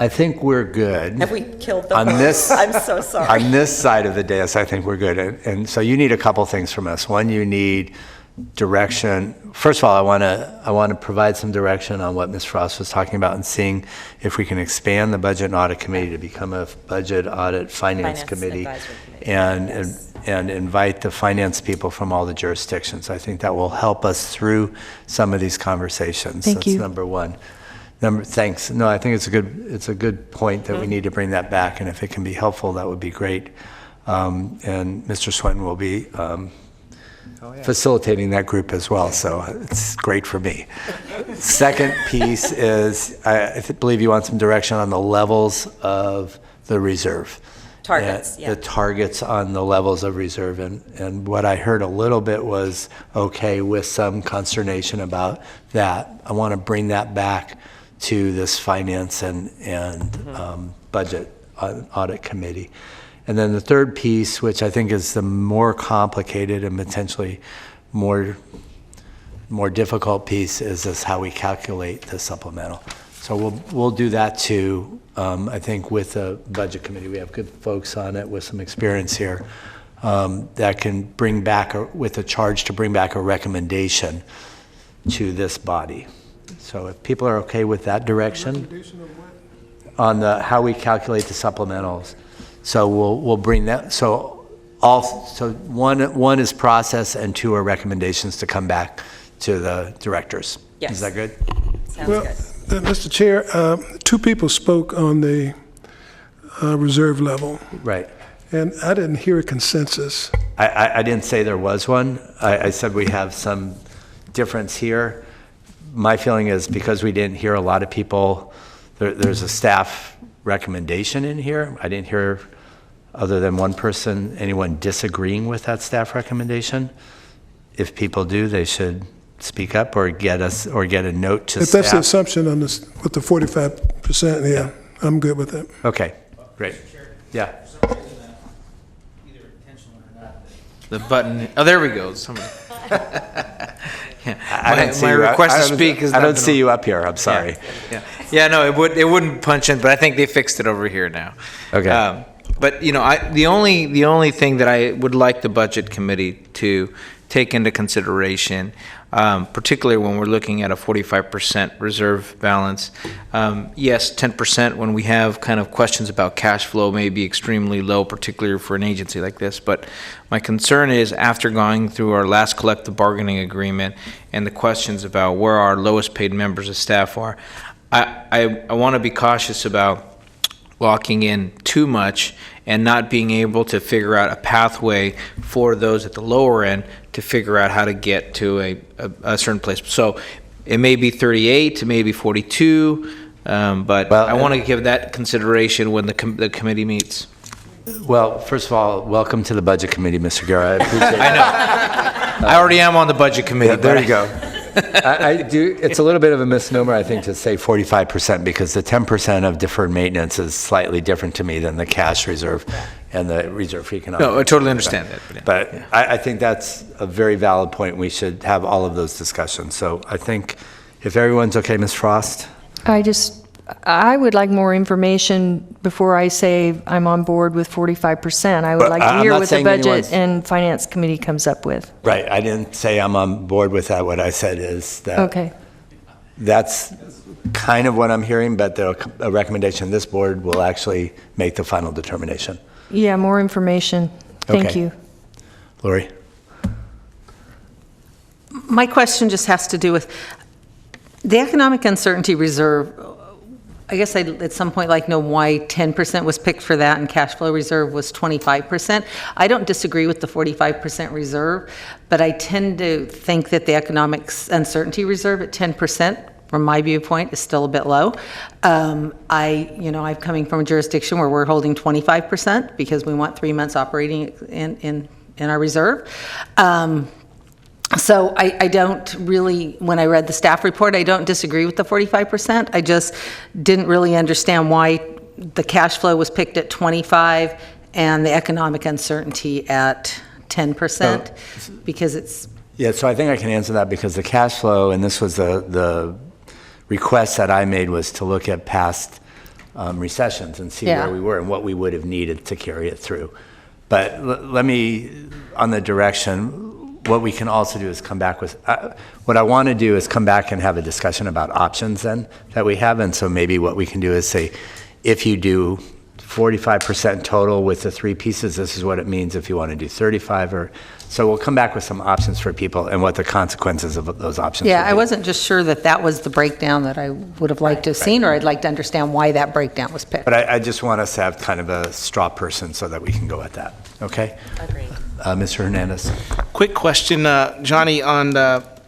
I think we're good. Have we killed the On this, I'm so sorry. On this side of the dais, I think we're good. And so you need a couple things from us. One, you need direction. First of all, I want to provide some direction on what Ms. Frost was talking about and seeing if we can expand the Budget and Audit Committee to become a Budget Audit Finance Committee, Advisory Committee. and invite the finance people from all the jurisdictions. I think that will help us through some of these conversations. Thank you. That's number one. Thanks. No, I think it's a good point that we need to bring that back, and if it can be helpful, that would be great. And Mr. Swinton will be facilitating that group as well, so it's great for me. Second piece is, I believe you want some direction on the levels of the reserve. Targets, The targets on the levels of reserve, and what I heard a little bit was okay with some consternation about that. I want to bring that back to this finance and budget audit committee. And then the third piece, which I think is the more complicated and potentially more difficult piece, is this how we calculate the supplemental. So we'll do that too. I think with the budget committee, we have good folks on it with some experience here that can bring back, with a charge to bring back a recommendation to this body. So if people are okay with that direction on how we calculate the supplementals, so we'll bring that. So one is process and two are recommendations to come back to the directors. Yes. Is that good? Sounds Well, good. Mr. Chair, two people spoke on the reserve level, Right. and I didn't hear a consensus. I didn't say there was one. I said we have some difference here. My feeling is because we didn't hear a lot of people, there's a staff recommendation in here. I didn't hear, other than one person, anyone disagreeing with that staff recommendation. If people do, they should speak up or get a note to If staff. that's the assumption on this, with the 45%, yeah, I'm good with that. Okay, great. Yeah. The button, oh, there we go. Somebody. I don't see my you. request I to don't- speak is I not don't been see on. you up here. I'm sorry. Yeah, no, it wouldn't punch in, but I think they fixed it over here now. Okay. But the only thing that I would like the budget committee to take into consideration, particularly when we're looking at a 45% reserve balance. Yes, 10% when we have kind of questions about cash flow may be extremely low, particularly for an agency like this. But my concern is after going through our last collective bargaining agreement and the questions about where our lowest paid members of staff are, I want to be cautious about locking in too much and not being able to figure out a pathway for those at the lower end to figure out how to get to a certain place. So it may be 38, it may be 42, but I want to give that consideration when the committee meets. Well, first of all, welcome to the budget committee, Mr. Guerra. I appreciate it. I know. I already am on the budget committee. Yeah, there you go. I do. It's a little bit of a misnomer, I think, to say 45% because the 10% of deferred maintenance is slightly different to me than the cash reserve and the reserve for economic. No, I totally understand that. But I think that's a very valid point. We should have all of those discussions. So I think if everyone's okay, Ms. Frost? I would like more information before I say I'm on board with 45%. I would But like to I'm hear not what the saying Budget anyone's- and Finance Committee comes up with. Right. I didn't say I'm on board with that. What I said is that Okay. that's kind of what I'm hearing, but a recommendation of this board will actually make the final determination. Yeah, more information. Thank Okay. you. Lori? My question just has to do with the economic uncertainty reserve. I guess I'd at some point like know why 10% was picked for that and cash flow reserve was 25%. I don't disagree with the 45% reserve, but I tend to think that the economic uncertainty reserve at 10%, from my viewpoint, is still a bit low. I'm coming from a jurisdiction where we're holding 25% because we want 3 months operating in our reserve. So I don't really, when I read the staff report, I don't disagree with the 45%. I just didn't really understand why the cash flow was picked at 25 and the economic uncertainty at 10%, because it's... Yeah, so I think I can answer that because the cash flow, and this was the request that I made, was to look at past recessions and see Yeah. where we were and what we would have needed to carry it through. But let me, on the direction, what we can also do is come back with, what I want to do is come back and have a discussion about options then that we have. And so maybe what we can do is say, if you do 45% total with the three pieces, this is what it means if you want to do 35 or, so we'll come back with some options for people and what the consequences of those options Yeah, would be. I wasn't just sure that that was the breakdown that I would have liked to have seen, or I'd like to understand why that breakdown was picked. But I just want us to have kind of a straw person so that we can go at that, okay? Agreed. Mr. Hernandez. Quick question, Johnny, on that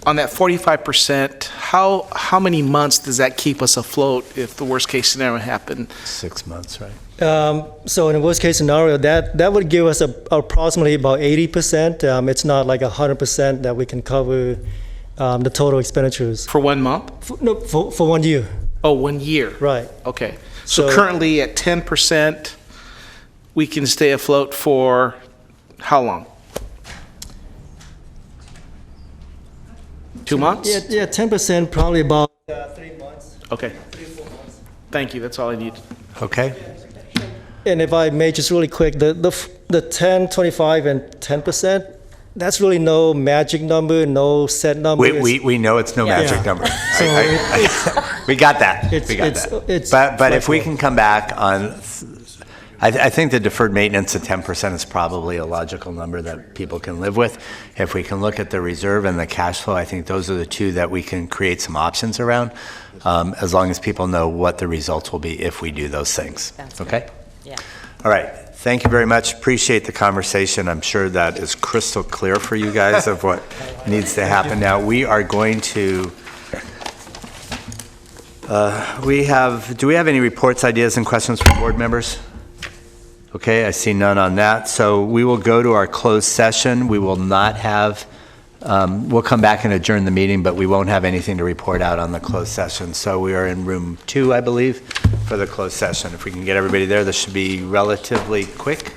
45%, how many months does that keep us afloat if the worst case scenario happened? 6 months, right? So in the worst case scenario, that would give us approximately about 80%. It's not like 100% that we can cover the total expenditures. For 1 month? For 1 year. Oh, 1 year. Right. Okay. So So- currently at 10%, we can stay afloat for how long? 2 months? Yeah, 10%, probably about 3 months. Okay. 3-4 months. Thank you, that's all I need. Okay. And if I may, just really quick, the 10, 25, and 10%, that's really no magic number, no set number. We know it's no magic Yeah. number. So We got that. It's- We got it's- that. it's But if we flexible. can come back on, I think the deferred maintenance at 10% is probably a logical number that people can live with. If we can look at the reserve and the cash flow, I think those are the two that we can create some options around, as long as people know what the results will be if we do those things. Okay? Yeah. All right. Thank you very much. Appreciate the conversation. I'm sure that is crystal clear for you guys of what needs to happen now. We are going to, do we have any reports, ideas, and questions from board members? Okay, I see none on that. So we will go to our closed session. We will not have, we'll come back and adjourn the meeting, but we won't have anything to report out on the closed session. So we are in room 2, I believe, for the closed session. If we can get everybody there, this should be relatively quick.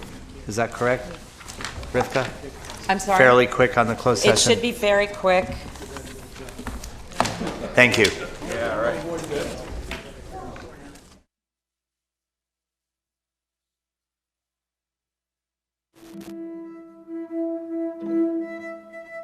Is that correct, Rivka? I'm sorry? Fairly quick on the closed session? It should be very quick. Thank you. Yeah, all right.